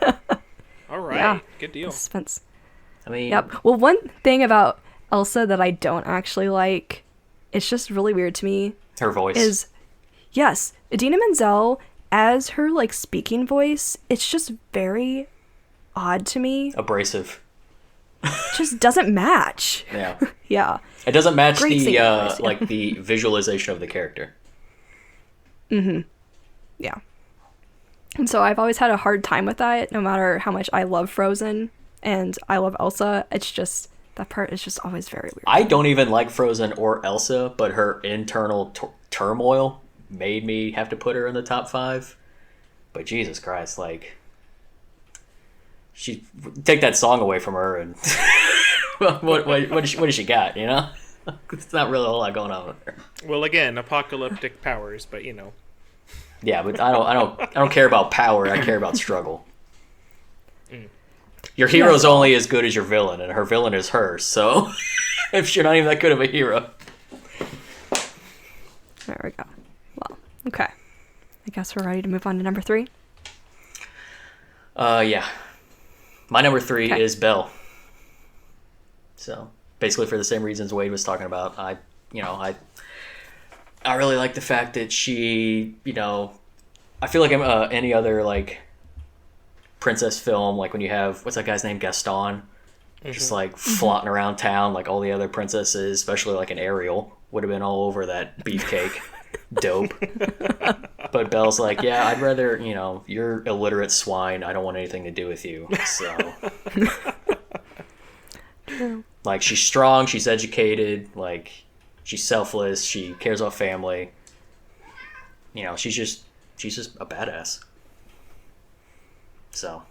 Speaker 3: All right.
Speaker 1: Yeah.
Speaker 3: Good deal.
Speaker 1: Suspense.
Speaker 2: I mean,
Speaker 1: Yep. Well, one thing about Elsa that I don't actually like, it's just really weird to me,
Speaker 2: her voice.
Speaker 1: is, yes, Idina Menzel, as her, like, speaking voice, it's just very odd to me.
Speaker 2: Abrasive.
Speaker 1: Just doesn't match.
Speaker 2: Yeah.
Speaker 1: Yeah.
Speaker 2: It doesn't match
Speaker 1: Great
Speaker 2: the
Speaker 1: singing voice, yeah.
Speaker 2: like the visualization of the character.
Speaker 1: Yeah. And so I've always had a hard time with that, no matter how much I love Frozen and I love Elsa. It's just, that part is just always very weird.
Speaker 2: I don't even like Frozen or Elsa, but her internal turmoil made me have to put her in the top 5. But Jesus Christ, like, she take that song away from her, and what does she got? It's not really a whole lot going on with her.
Speaker 3: Well, again, apocalyptic powers, but you know.
Speaker 2: Yeah, but I don't care about power. I care about struggle. Your hero's only as good as your villain, and her villain is her. So, if you're not even that good of a hero,
Speaker 1: There we go. Well, okay. I guess we're ready to move on to number 3.
Speaker 2: yeah, my number 3
Speaker 1: Okay.
Speaker 2: is Belle. So basically, for the same reasons Wade was talking about, I really like the fact that she, I feel like any other like princess film, like when you have, what's that guy's name, Gaston, just like flaunting around town like all the other princesses, especially like an Ariel, would have been all over that beefcake. Dope. But Belle's like, yeah, I'd rather, you're illiterate swine. I don't want anything to do with you. So, like, she's strong, she's educated, like, she's selfless, she cares about family. She's just a badass. So,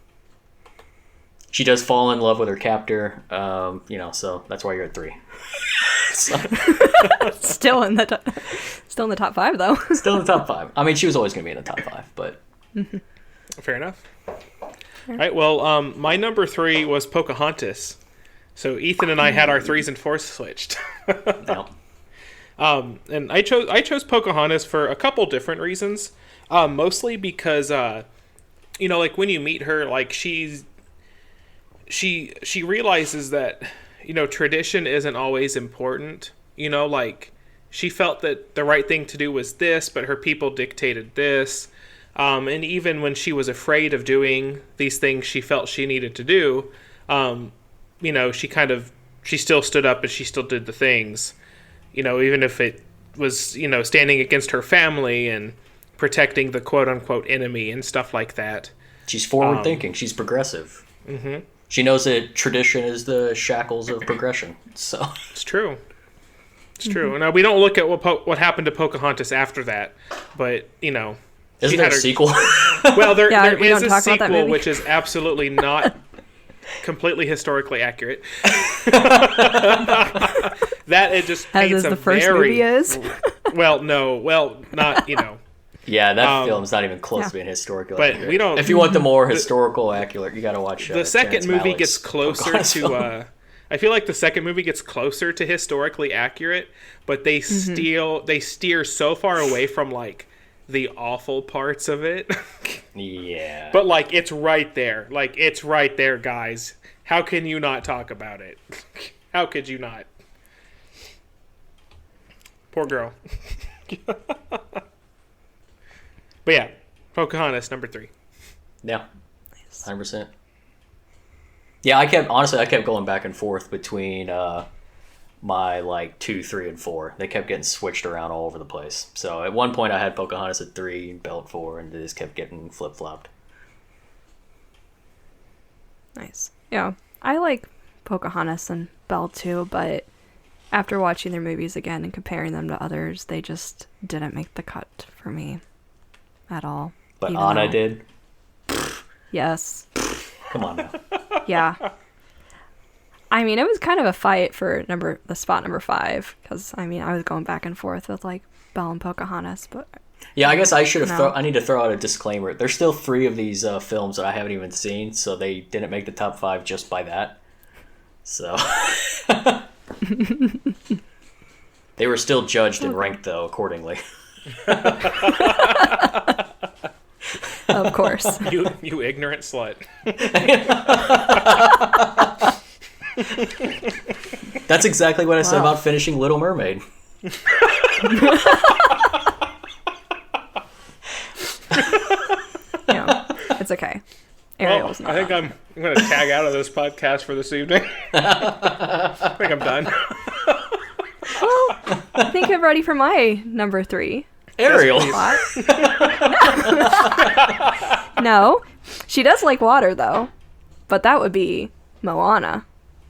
Speaker 2: she does fall in love with her captor, so that's why you're at 3. So.
Speaker 1: Still in the top 5, though.
Speaker 2: Still in the top 5. I mean, she was always going to be in the top 5, but...
Speaker 3: Fair enough. All right, well, my number 3 was Pocahontas. So Ethan and I had our 3s and 4s switched.
Speaker 2: No.
Speaker 3: And I chose Pocahontas for a couple different reasons. Mostly because, like when you meet her, like she realizes that, tradition isn't always important. Like she felt that the right thing to do was this, but her people dictated this. And even when she was afraid of doing these things she felt she needed to do, she still stood up and she still did the things, even if it was, standing against her family and protecting the quote unquote enemy and stuff like that.
Speaker 2: She's forward thinking. She's progressive.
Speaker 3: Mm-hmm.
Speaker 2: She knows that tradition is the shackles of progression. So
Speaker 3: It's true. It's true. Now, we don't look at what happened to Pocahontas after that, but, you know.
Speaker 2: isn't there a sequel?
Speaker 3: Well, there
Speaker 1: we
Speaker 3: is
Speaker 1: don't
Speaker 3: a
Speaker 1: talk about that
Speaker 3: sequel,
Speaker 1: movie.
Speaker 3: which is absolutely not completely historically accurate. That it just
Speaker 1: As
Speaker 3: paints
Speaker 1: is
Speaker 3: a
Speaker 1: the first
Speaker 3: very
Speaker 1: movie is.
Speaker 3: not, you know.
Speaker 2: Yeah, that film's not even close
Speaker 1: yeah.
Speaker 2: to being historically
Speaker 3: But
Speaker 2: accurate.
Speaker 3: we don't-
Speaker 2: If you want the more historical accurate, you got to watch
Speaker 3: The second
Speaker 2: Terrence
Speaker 3: movie
Speaker 2: Malick's
Speaker 3: gets closer
Speaker 2: Pocahontas film.
Speaker 3: to I feel like the second movie gets closer to historically accurate, but they steer so far away from like the awful parts of it.
Speaker 2: Yeah.
Speaker 3: But like it's right there. Like it's right there, guys. How can you not talk about it? How could you not? Poor girl. But yeah, Pocahontas number 3.
Speaker 2: Yeah, 100%. Yeah, I kept going back and forth between my like 2, 3, and 4. They kept getting switched around all over the place. So at one point I had Pocahontas at 3, Belle at 4, and they just kept getting flip flopped.
Speaker 1: Nice. Yeah, I like Pocahontas and Belle too, but after watching their movies again and comparing them to others, they just didn't make the cut for me at all.
Speaker 2: But
Speaker 1: even
Speaker 2: Anna
Speaker 1: though-
Speaker 2: did.
Speaker 1: Yes.
Speaker 2: Come on now.
Speaker 1: Yeah. I mean, it was kind of a fight for the spot number 5, because I mean, I was going back and forth with like Belle and Pocahontas, but
Speaker 2: Yeah, I guess I should have.
Speaker 1: No.
Speaker 2: I need to throw out a disclaimer. There's still 3 of these films that I haven't even seen, so they didn't make the top 5 just by that. So they were still judged and ranked though accordingly.
Speaker 1: of course.
Speaker 3: You ignorant slut.
Speaker 2: That's exactly what I said
Speaker 1: Wow.
Speaker 2: about finishing Little Mermaid.
Speaker 1: Yeah, it's okay.
Speaker 3: Well,
Speaker 1: Ariel's not.
Speaker 3: I think I'm going to tag out of this podcast for this evening. I think I'm done.
Speaker 1: I think I'm ready for my number 3.
Speaker 2: Ariel.
Speaker 1: What? No, she does like water though, but that would be Moana.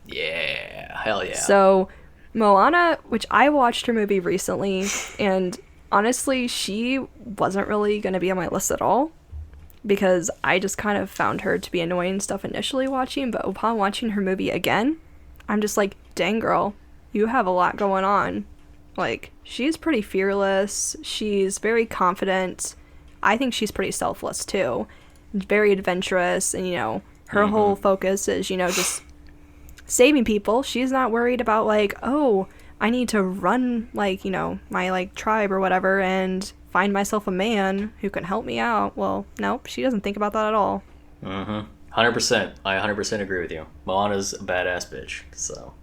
Speaker 2: Yeah, hell yeah.
Speaker 1: So, Moana, which I watched her movie recently, and honestly, she wasn't really going to be on my list at all because I just kind of found her to be annoying and stuff initially watching, but upon watching her movie again, I'm just like, dang girl, you have a lot going on. Like, she's pretty fearless, she's very confident, I think she's pretty selfless too, very adventurous, and you know, her whole focus is, you know, just saving people. She's not worried about like, oh, I need to run like, you know, my like tribe or whatever and find myself a man who can help me out. Well, nope, she doesn't think about that at all.
Speaker 2: 100%. I 100% agree with you. Moana's a badass bitch. So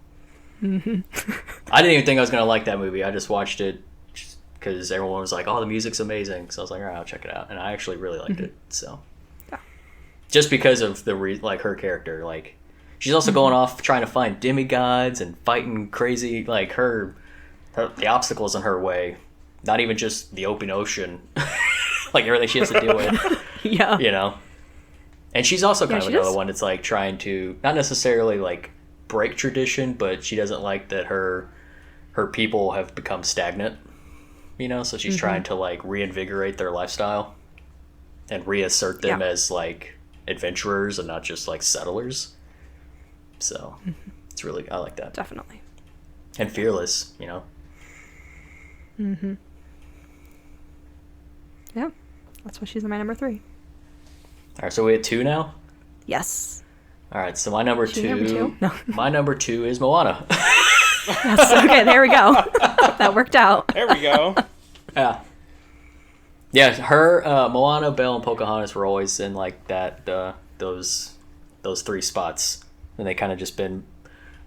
Speaker 2: I didn't even think I was gonna like that movie. I just watched it because everyone was like, "Oh, the music's amazing." So I was like, "All right, I'll check it out," and I actually really liked it. So
Speaker 1: Yeah.
Speaker 2: just because of the like her character, like she's also going off trying to find demigods and fighting crazy like her the obstacles in her way. Not even just the open ocean, like everything she has to deal with.
Speaker 1: Yeah.
Speaker 2: You know. And she's also kind of
Speaker 1: she
Speaker 2: another
Speaker 1: does.
Speaker 2: one that's like trying to not necessarily like break tradition, but she doesn't like that her people have become stagnant. You know, so she's trying to like reinvigorate their lifestyle and reassert them
Speaker 1: Yeah.
Speaker 2: as like adventurers and not just like settlers. So it's really I like that.
Speaker 1: Definitely.
Speaker 2: And fearless, you know.
Speaker 1: Yeah. That's why she's my number 3.
Speaker 2: All right, so we at 2 now.
Speaker 1: Yes.
Speaker 2: All right, so my number
Speaker 1: She
Speaker 2: 2.
Speaker 1: number 2? No.
Speaker 2: My number 2 is Moana.
Speaker 1: Yes. Okay, there we go. That worked out.
Speaker 3: There we go.
Speaker 2: Yeah. Yeah, her, Moana, Belle, and Pocahontas were always in like that, those 3 spots, and they kind of just been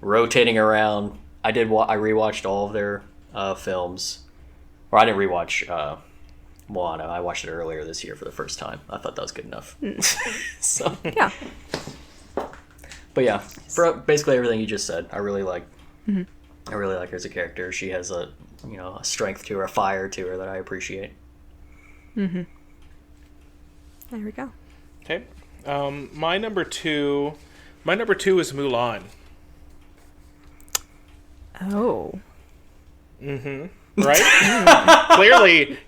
Speaker 2: rotating around. I rewatched all of their films, or I didn't rewatch Moana. I watched it earlier this year for the first time. I thought that was good enough. So,
Speaker 1: Yeah.
Speaker 2: but yeah, for basically everything you just said, I really like. I really like her as a character. She has a strength to her, a fire to her that I appreciate.
Speaker 1: There we go.
Speaker 3: Okay. My number 2 My number 2 is Mulan.
Speaker 1: Oh.
Speaker 3: Right?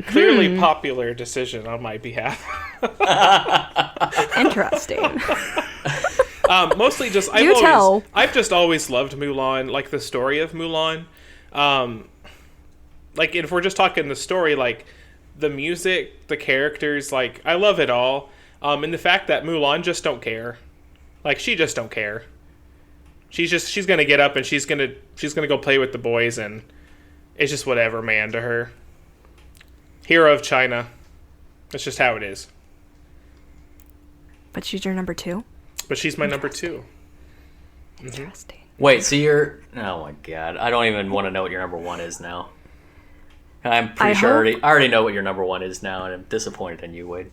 Speaker 3: clearly popular decision on my behalf.
Speaker 1: Interesting.
Speaker 3: Mostly just I've just always loved Mulan, like the story of Mulan. Like if we're just talking the story, like the music, the characters, like I love it all. And the fact that Mulan just don't care. Like she just don't care. She's gonna get up and she's gonna go play with the boys, and it's just whatever, man, to her. Hero of China. That's just how it is.
Speaker 1: But she's your number 2?
Speaker 3: But she's my number 2.
Speaker 1: Interesting.
Speaker 2: Wait, so you're... Oh my god. I don't even want to know what your number 1 is now. I'm pretty sure I already know what your number 1 is now, and I'm disappointed in you, Wade.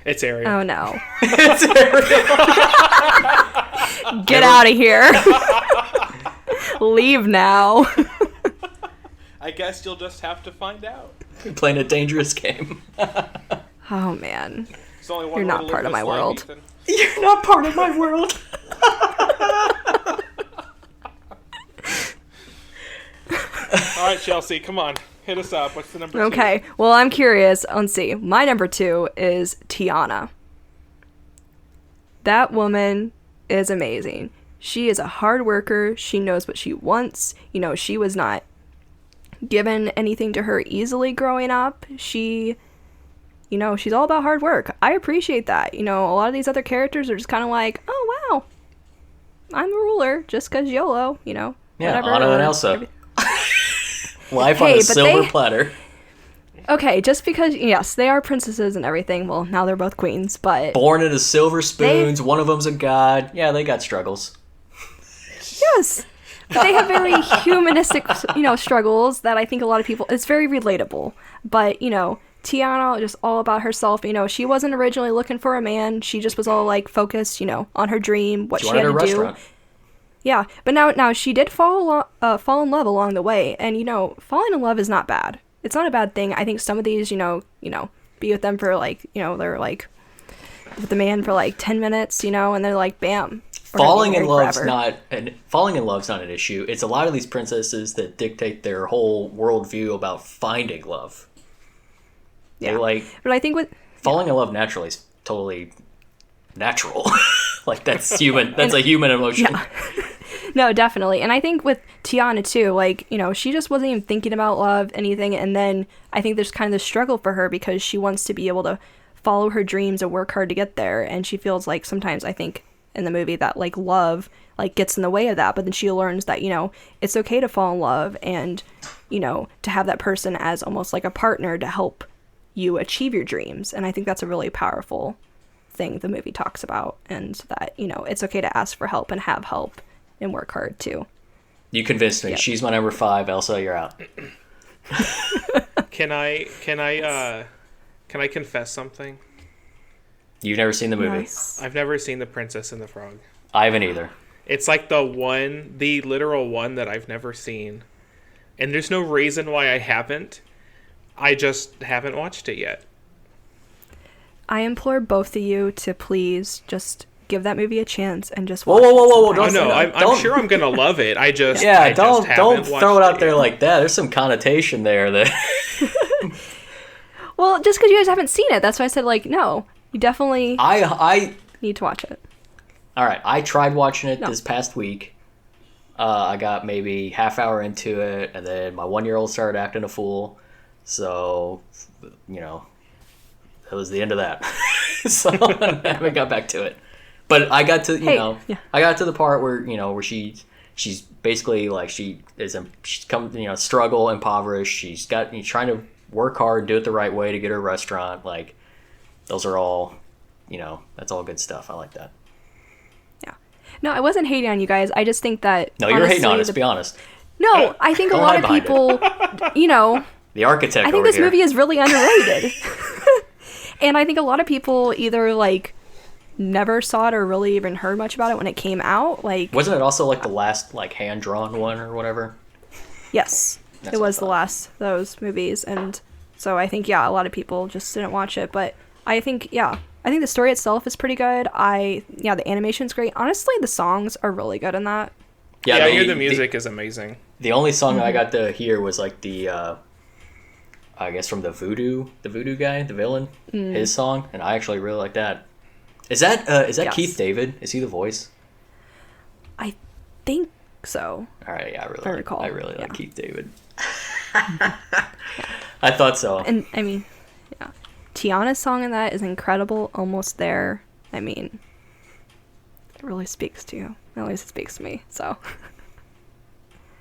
Speaker 3: It's Ariel.
Speaker 1: Oh no. It's Ariel. Get out of here. Leave now.
Speaker 3: I guess you'll just have to find out.
Speaker 2: You're playing a dangerous game.
Speaker 1: Oh man.
Speaker 3: You're
Speaker 1: not part of my world.
Speaker 3: Ethan.
Speaker 2: You're not part of my world.
Speaker 3: All right, Chelsea, come on. Hit us up. What's the number 2?
Speaker 1: Okay. Well, I'm curious. Let's see. My number 2 is Tiana. That woman is amazing. She is a hard worker. She knows what she wants. You know, she was not given anything to her easily growing up. She's all about hard work. I appreciate that. You know, a lot of these other characters are just kind of like, oh, wow, I'm the ruler just because YOLO, you know.
Speaker 2: Yeah,
Speaker 1: whatever.
Speaker 2: Anna and Elsa. Life on a silver platter.
Speaker 1: Okay, just because, yes, they are princesses and everything. Well, now they're both queens, but...
Speaker 2: Born into silver spoons, one of them's a god. Yeah, they got struggles.
Speaker 1: Yes. But they have very humanistic, struggles that I think a lot of people... It's very relatable. But, Tiana, just all about herself. She wasn't originally looking for a man. She just was all, focused, on her dream, what she had to do. Yeah, but now she did fall in love along the way, and falling in love is not bad. It's not a bad thing. I think some of these, be with them for they're with the man for 10 minutes, and they're like, bam.
Speaker 2: Falling in love's not an issue. It's a lot of these princesses that dictate their whole worldview about finding love.
Speaker 1: Yeah, but I think
Speaker 2: falling in love naturally is totally natural. That's human. That's a human emotion.
Speaker 1: Yeah. No, definitely. And I think with Tiana too, she just wasn't even thinking about love, anything. And then I think there's kind of this struggle for her because she wants to be able to follow her dreams and work hard to get there. And she feels like sometimes, I think in the movie, that love gets in the way of that. But then she learns that, it's okay to fall in love and, to have that person as almost like a partner to help you achieve your dreams. And I think that's a really powerful thing the movie talks about, and that it's okay to ask for help and have help and work hard too.
Speaker 2: You convinced me. Yep. She's my number 5. Elsa, you're out.
Speaker 3: Can I confess something?
Speaker 2: You've never seen the movie?
Speaker 1: Yes.
Speaker 3: I've never seen The Princess and the Frog.
Speaker 2: I haven't either.
Speaker 3: It's the literal one that I've never seen, and there's no reason why I haven't. I just haven't watched it yet.
Speaker 1: I implore both of you to please just give that movie a chance and just watch
Speaker 2: whoa!
Speaker 3: I'm sure I'm gonna love it.
Speaker 2: Don't throw it out there like that. There's some connotation there that.
Speaker 1: Well, just because you guys haven't seen it, that's why I said no. You definitely.
Speaker 2: I
Speaker 1: need to watch it.
Speaker 2: All right, I tried watching it this past week. I got maybe half hour into it, and then my 1-year-old started acting a fool. So, that was the end of that. So I haven't got back to it. But I got to, I got to the part where, where she's basically she's come, struggle, impoverished. She's trying to work hard, do it the right way to get her restaurant. Those are all, that's all good stuff. I like that.
Speaker 1: Yeah. No, I wasn't hating on you guys. I just think that.
Speaker 2: No, you're hating on us, be honest.
Speaker 1: No, I think a lot of people,
Speaker 2: The architect.
Speaker 1: I think this movie is really underrated. And I think a lot of people either never saw it or really even heard much about it when it came out.
Speaker 2: Wasn't it also the last hand drawn one or whatever?
Speaker 1: Yes, it was the last of those movies, and so I think a lot of people just didn't watch it. But I think I I think the story itself is pretty good. The animation's great. Honestly, the songs are really good in that.
Speaker 3: Yeah, I hear the music is amazing.
Speaker 2: The only song I got to hear was like the, I guess from the voodoo guy, the villain, his song, and I actually really like that. Is that
Speaker 1: Yes.
Speaker 2: Keith David? Is he the voice?
Speaker 1: I think so.
Speaker 2: All right, yeah,
Speaker 1: I recall,
Speaker 2: I really like
Speaker 1: yeah.
Speaker 2: Keith David. I thought so.
Speaker 1: And I mean, yeah, Tiana's song in that is incredible. Almost There. I mean, it really speaks to you. At least it speaks to me. So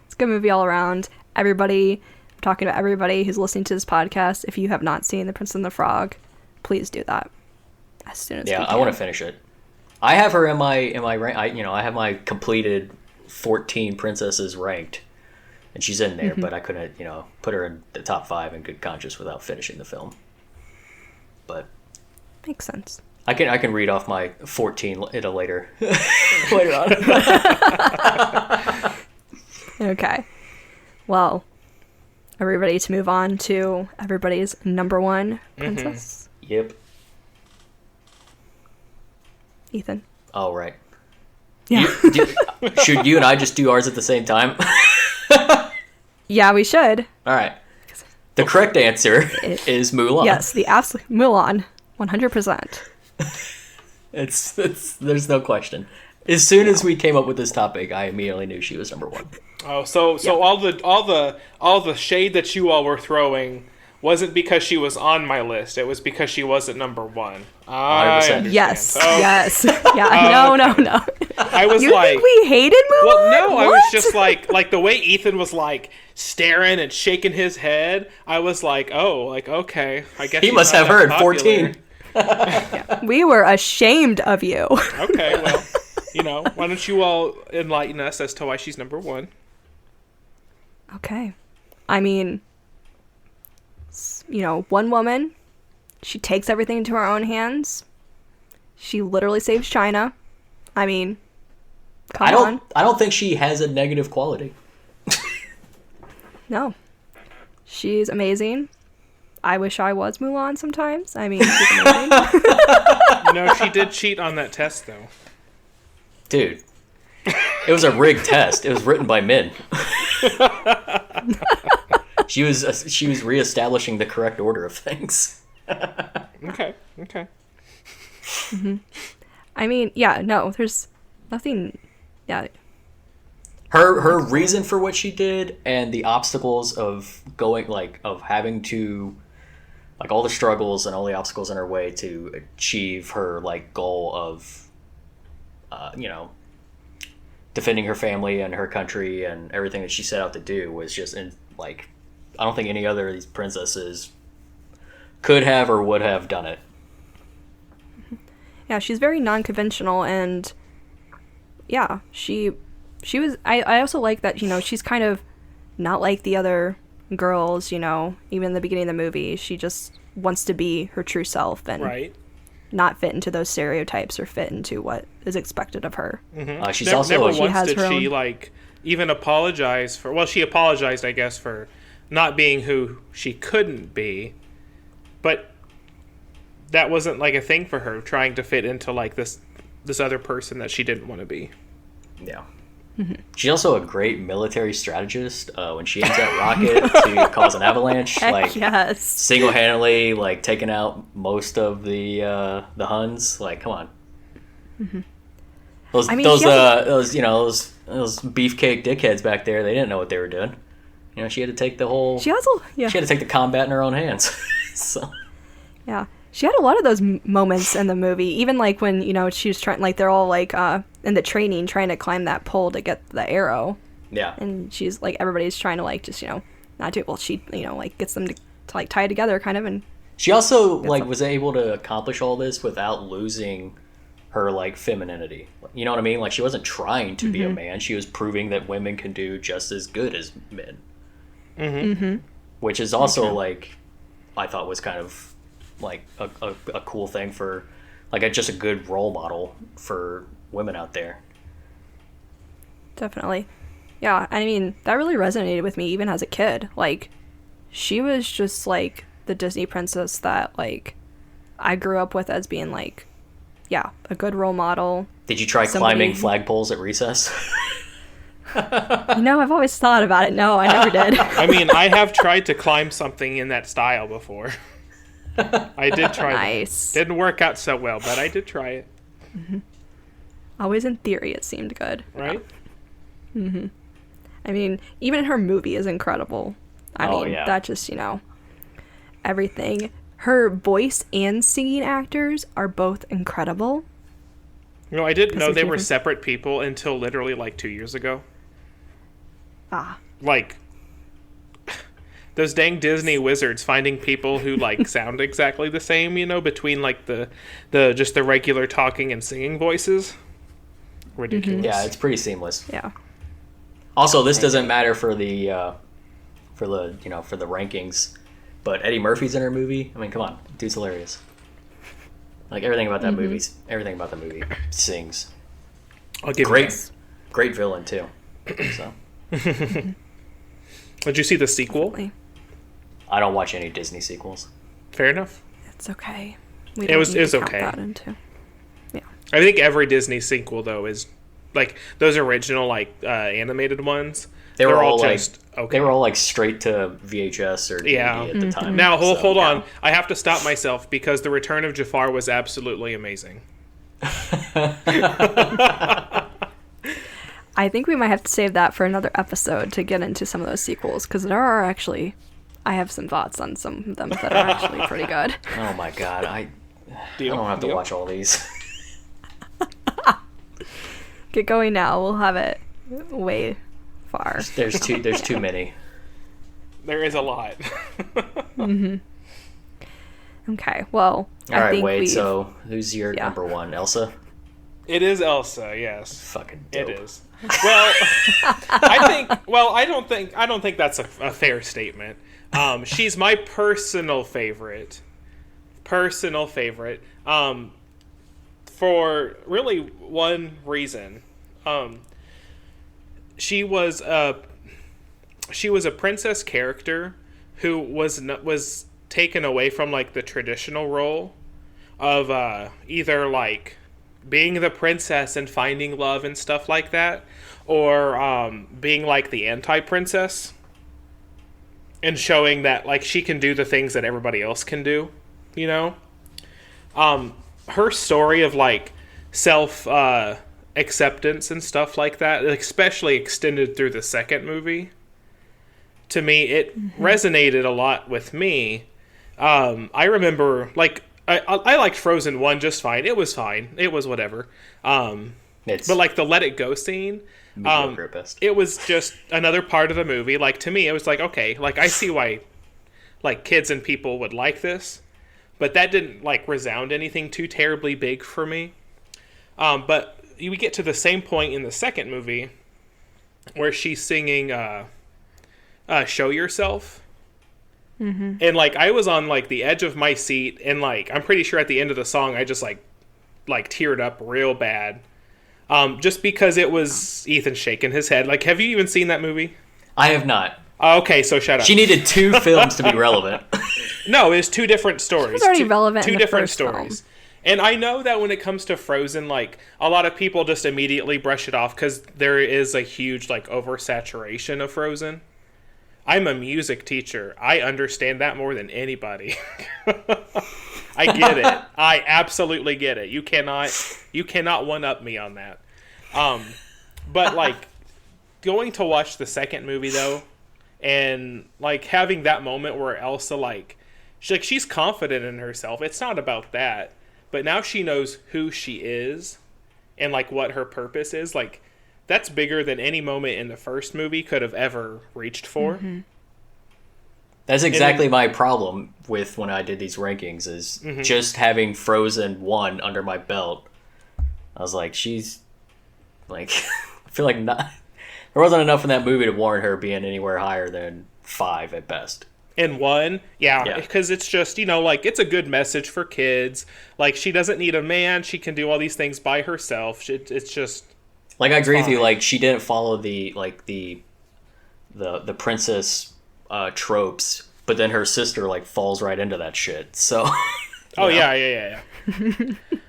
Speaker 1: it's a good movie all around. Everybody, I'm talking to everybody who's listening to this podcast. If you have not seen The Princess and the Frog, please do that as soon as you can.
Speaker 2: I want to finish it. I have her in my rank. I have my completed 14 princesses ranked, and she's in there. But I couldn't put her in the top 5 in good conscience without finishing the film. But
Speaker 1: Makes sense.
Speaker 2: I can read off my 14 at a later on.
Speaker 1: Okay. Well, are we ready to move on to everybody's number one princess?
Speaker 2: Yep.
Speaker 1: Ethan.
Speaker 2: Oh, right.
Speaker 1: Yeah.
Speaker 2: Should you and I just do ours at the same time?
Speaker 1: Yeah, we should.
Speaker 2: All right. The correct answer is Mulan.
Speaker 1: Yes, the absolute Mulan. 100%.
Speaker 2: It's there's no question. As soon as we came up with this topic, I immediately knew she was number 1.
Speaker 3: Oh, so all the shade that you all were throwing wasn't because she was on my list. It was because she wasn't number 1. I
Speaker 2: 100%.
Speaker 3: understand.
Speaker 1: Yes.
Speaker 3: Oh,
Speaker 1: Yes. Yeah. No.
Speaker 3: I was
Speaker 1: You
Speaker 3: like,
Speaker 1: think we hated Mulan?
Speaker 3: well, no, I was
Speaker 1: What?
Speaker 3: just like the way Ethan was like staring and shaking his head. I was like, oh, like okay, I guess
Speaker 2: He
Speaker 3: she's
Speaker 2: must
Speaker 3: not
Speaker 2: have
Speaker 3: that
Speaker 2: heard
Speaker 3: popular.
Speaker 2: 14.
Speaker 1: We were ashamed of you.
Speaker 3: Okay, well, why don't you all enlighten us as to why she's number 1?
Speaker 1: Okay. I mean, one woman, she takes everything into her own hands. She literally saves China. I mean, come on.
Speaker 2: I don't think she has a negative quality.
Speaker 1: No. She's amazing. I wish I was Mulan sometimes. I mean, she's amazing.
Speaker 3: She did cheat on that test though.
Speaker 2: Dude. It was a rigged test. It was written by men. She was reestablishing the correct order of things.
Speaker 3: Okay.
Speaker 1: I mean, yeah, no, there's nothing. Yeah.
Speaker 2: Her reason for what she did and the obstacles of having to, like, all the struggles and all the obstacles in her way to achieve her, like, goal of, defending her family and her country and everything that she set out to do was just I don't think any other of these princesses could have or would have done it.
Speaker 1: Yeah, she's very non-conventional, and yeah, she was. I also like that. She's kind of not like the other girls. Even in the beginning of the movie, she just wants to be her true self and
Speaker 3: Right.
Speaker 1: not fit into those stereotypes or fit into what is expected of her.
Speaker 2: She's
Speaker 3: Never,
Speaker 2: also
Speaker 3: never
Speaker 1: She
Speaker 3: once
Speaker 1: has
Speaker 3: did
Speaker 1: her
Speaker 3: she
Speaker 1: own-
Speaker 3: even apologize for. Well, she apologized, I guess, for not being who she couldn't be, but that wasn't like a thing for her. Trying to fit into like this other person that she didn't want to be.
Speaker 2: Yeah. She's also a great military strategist. When she aims that rocket to cause an avalanche,
Speaker 1: Heck yes.
Speaker 2: single-handedly, like, taking out most of the Huns. Like, come on. Those
Speaker 1: I mean,
Speaker 2: those
Speaker 1: she has
Speaker 2: those beefcake dickheads back there, they didn't know what they were doing. She had to take the whole.
Speaker 1: She also, yeah.
Speaker 2: She had to take the combat in her own hands. So.
Speaker 1: Yeah. She had a lot of those moments in the movie, even like when, she was trying, like, they're all like in the training trying to climb that pole to get the arrow.
Speaker 2: Yeah.
Speaker 1: And she's like, everybody's trying to like just, not do it. Well, she, like gets them to like tie together kind of. And
Speaker 2: She also was able to accomplish all this without losing her like femininity. You know what I mean? Like, she wasn't trying to be a man. She was proving that women can do just as good as men. Which is also like, I thought was kind of like a cool thing for like just a good role model for women out there.
Speaker 1: Definitely. Yeah, I mean, that really resonated with me even as a kid. Like, she was just like the Disney princess that like I grew up with as being like, yeah, a good role model.
Speaker 2: Did you try
Speaker 1: Somebody-
Speaker 2: climbing flagpoles at recess?
Speaker 1: I've always thought about it. No, I never did.
Speaker 3: I mean, I have tried to climb something in that style before. I did try.
Speaker 1: Nice.
Speaker 3: That. Didn't work out so well, but I did try it.
Speaker 1: Always in theory, it seemed good.
Speaker 3: Right?
Speaker 1: I mean, even her movie is incredible. I
Speaker 2: Oh,
Speaker 1: mean,
Speaker 2: yeah.
Speaker 1: that just, everything. Her voice and singing actors are both incredible.
Speaker 3: You know, I didn't
Speaker 1: 'Cause
Speaker 3: know
Speaker 1: they're
Speaker 3: they were
Speaker 1: different.
Speaker 3: separate people until literally like 2 years ago.
Speaker 1: Ah,
Speaker 3: Like, those dang Disney wizards finding people who like sound exactly the same, between like the just the regular talking and singing voices. Ridiculous.
Speaker 2: Yeah, it's pretty seamless.
Speaker 1: yeah.
Speaker 2: Also, this doesn't matter for the rankings, but Eddie Murphy's in her movie. I mean, come on, dude's hilarious. Like everything about that movie sings.
Speaker 3: I'll give you
Speaker 2: Great,
Speaker 3: that.
Speaker 2: great villain too. So
Speaker 3: Did you see the sequel?
Speaker 1: Definitely.
Speaker 2: I don't watch any Disney sequels.
Speaker 3: Fair enough.
Speaker 1: It's okay. We
Speaker 3: It
Speaker 1: don't
Speaker 3: was-
Speaker 1: need
Speaker 3: it was
Speaker 1: to count
Speaker 3: okay.
Speaker 1: that into.
Speaker 3: I think every Disney sequel though is like those original like animated ones.
Speaker 2: They were
Speaker 3: they're
Speaker 2: all like
Speaker 3: just okay.
Speaker 2: they were all like straight to VHS or DVD
Speaker 3: Yeah.
Speaker 2: at the time.
Speaker 3: Now
Speaker 2: So,
Speaker 3: hold
Speaker 2: yeah.
Speaker 3: on. I have to stop myself because The Return of Jafar was absolutely amazing.
Speaker 1: I think we might have to save that for another episode to get into some of those sequels, because there are actually, I have some thoughts on some of them that are actually pretty good.
Speaker 2: Oh my god, I
Speaker 3: Deal?
Speaker 2: don't have to
Speaker 3: Deal?
Speaker 2: watch all these.
Speaker 1: Get going now. We'll have it way far.
Speaker 2: There's too many.
Speaker 3: There is a lot.
Speaker 1: Okay, well,
Speaker 2: All
Speaker 1: I
Speaker 2: right,
Speaker 1: think
Speaker 2: Wade.
Speaker 1: we've-
Speaker 2: So who's your
Speaker 1: Yeah.
Speaker 2: number one? Elsa.
Speaker 3: It is Elsa, yes.
Speaker 2: Fucking dope.
Speaker 3: It is. Well, I don't think that's a fair statement. She's my personal favorite. For really one reason. She was a princess character who was taken away from like the traditional role of either like being the princess and finding love and stuff like that, or being like the anti-princess and showing that like she can do the things that everybody else can do, her story of like self acceptance and stuff like that, especially extended through the second movie, to me it resonated a lot with me. I remember like I liked Frozen 1 just fine. It was fine. It was whatever.
Speaker 2: It's
Speaker 3: But like the Let It Go scene,
Speaker 2: mediocre at best.
Speaker 3: it was just another part of the movie. Like to me, it was like, okay, like I see why like kids and people would like this, but that didn't like resound anything too terribly big for me. But we get to the same point in the second movie where she's singing Show Yourself. And like I was on like the edge of my seat, and like I'm pretty sure at the end of the song I just like teared up real bad. Just because it was Ethan shaking his head. Like, have you even seen that movie?
Speaker 2: I have not.
Speaker 3: Okay, so shut up.
Speaker 2: She needed 2 films to be relevant.
Speaker 3: No, it's 2 different stories.
Speaker 1: was already
Speaker 3: two,
Speaker 1: relevant
Speaker 3: Two
Speaker 1: in the
Speaker 3: different
Speaker 1: first
Speaker 3: stories.
Speaker 1: film.
Speaker 3: And I know that when it comes to Frozen, like a lot of people just immediately brush it off because there is a huge like oversaturation of Frozen. I'm a music teacher. I understand that more than anybody. I get it. I absolutely get it. You cannot one up me on that. But like going to watch the second movie though, and like having that moment where Elsa she's confident in herself. It's not about that, but now she knows who she is and like what her purpose is. Like that's bigger than any moment in the first movie could have ever reached for.
Speaker 2: That's exactly my problem with when I did these rankings is just having Frozen 1 under my belt. I was like, she's like, I feel like not. There wasn't enough in that movie to warrant her being anywhere higher than 5 at best.
Speaker 3: In 1,
Speaker 2: Yeah.
Speaker 3: because it's just, like it's a good message for kids. Like she doesn't need a man. She can do all these things by herself. It's just
Speaker 2: Like I agree with you.
Speaker 3: fine.
Speaker 2: Like she didn't follow the princess tropes, but then her sister like falls right into that shit. So
Speaker 3: Oh,
Speaker 2: know?
Speaker 3: yeah.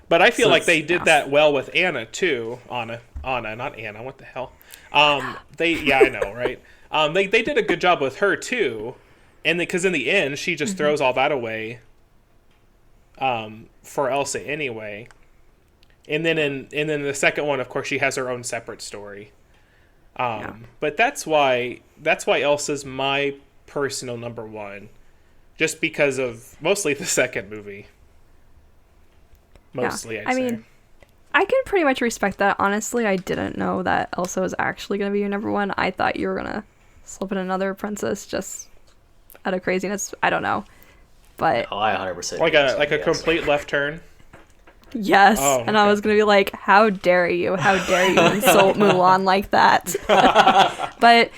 Speaker 3: But I feel
Speaker 2: So
Speaker 3: like they
Speaker 1: it's-
Speaker 3: did that well with Anna, too. Anna, not Anna. What the hell? I know, right? They did a good job with her, too. And because in the end, she just throws all that away for Elsa anyway. And then in the second one, of course, she has her own separate story. But that's why Elsa's my personal number one, just because of mostly the second movie. Mostly, I'd say.
Speaker 1: mean, I can pretty much respect that. Honestly, I didn't know that Elsa was actually going to be your number one. I thought you were going to slip in another princess just out of craziness. I don't know. But
Speaker 2: Oh, I 100%
Speaker 3: like
Speaker 2: yes,
Speaker 3: a
Speaker 2: yes.
Speaker 3: complete left turn.
Speaker 1: yes.
Speaker 3: Oh,
Speaker 1: And I
Speaker 3: okay.
Speaker 1: was going to be like, how dare you? How dare you insult Mulan like that? But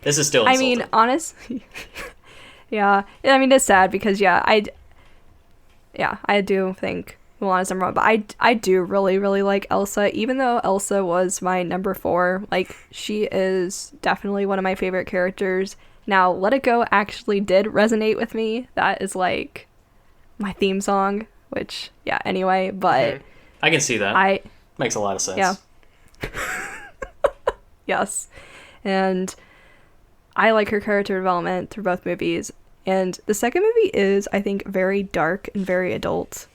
Speaker 2: This is still
Speaker 1: I
Speaker 2: insulting.
Speaker 1: mean, honestly, yeah. I mean, it's sad because I do think Mulan is number one, but I do really, really like Elsa. Even though Elsa was my number 4, like she is definitely one of my favorite characters. Now, Let It Go actually did resonate with me. That is like my theme song, which anyway. But
Speaker 2: I can see that.
Speaker 1: I
Speaker 2: Makes a lot of sense.
Speaker 1: Yeah. Yes. And I like her character development through both movies. And the second movie is, I think, very dark and very adult.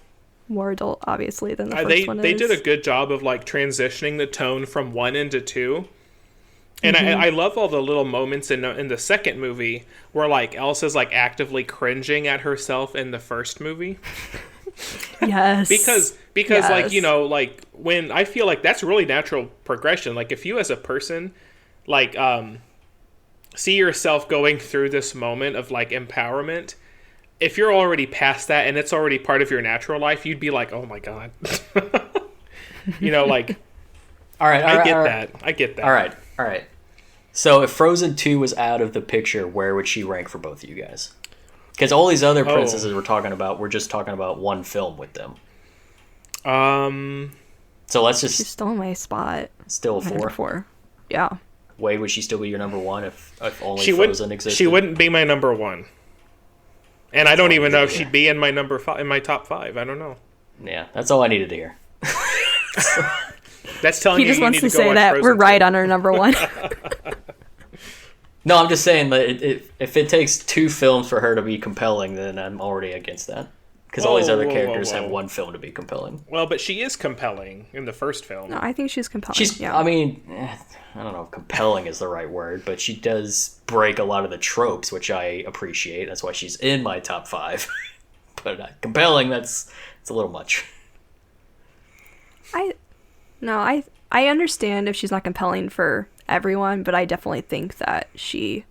Speaker 1: More adult, obviously, than the first one is.
Speaker 3: They did a good job of like transitioning the tone from 1 into 2. And I love all the little moments in the second movie where like Elsa's like actively cringing at herself in the first movie.
Speaker 1: Yes.
Speaker 3: because
Speaker 1: Yes.
Speaker 3: like, you know, like when I feel like that's really natural progression. Like if you as a person like see yourself going through this moment of like empowerment, if you're already past that and it's already part of your natural life, you'd be like, oh my god. You know, like
Speaker 2: All right.
Speaker 3: I get that.
Speaker 2: All right. So if Frozen 2 was out of the picture, where would she rank for both of you guys? Because all these other princesses we're talking about, we're just talking about one film with them. So let's
Speaker 1: She's
Speaker 2: just
Speaker 1: still in my spot.
Speaker 2: still
Speaker 1: My number 4. Yeah.
Speaker 2: Wade, would she still be your number one if only
Speaker 3: she
Speaker 2: Frozen
Speaker 3: would
Speaker 2: existed?
Speaker 3: she wouldn't be my number 1. And I don't even know if
Speaker 2: yeah.
Speaker 3: she'd be in my number 5 in my top 5. I don't know.
Speaker 2: Yeah, that's all I needed to hear.
Speaker 3: That's telling
Speaker 1: He
Speaker 3: you
Speaker 1: just
Speaker 3: you
Speaker 1: wants
Speaker 3: need
Speaker 1: to
Speaker 3: to go
Speaker 1: say
Speaker 3: watch
Speaker 1: that
Speaker 3: Frozen
Speaker 1: we're
Speaker 3: 2.
Speaker 1: right on our number 1.
Speaker 2: No, I'm just saying that if it takes 2 films for her to be compelling, then I'm already against that. Because all these
Speaker 3: Whoa,
Speaker 2: other
Speaker 3: whoa,
Speaker 2: characters
Speaker 3: whoa,
Speaker 2: have
Speaker 3: whoa.
Speaker 2: one film to be compelling.
Speaker 3: Well, but she is compelling in the first film.
Speaker 1: No, I think she's compelling.
Speaker 2: She's,
Speaker 1: yeah.
Speaker 2: I mean, I don't know if compelling is the right word, but she does break a lot of the tropes, which I appreciate. That's why she's in my top 5. But compelling, it's a little much.
Speaker 1: I understand if she's not compelling for everyone, but I definitely think that she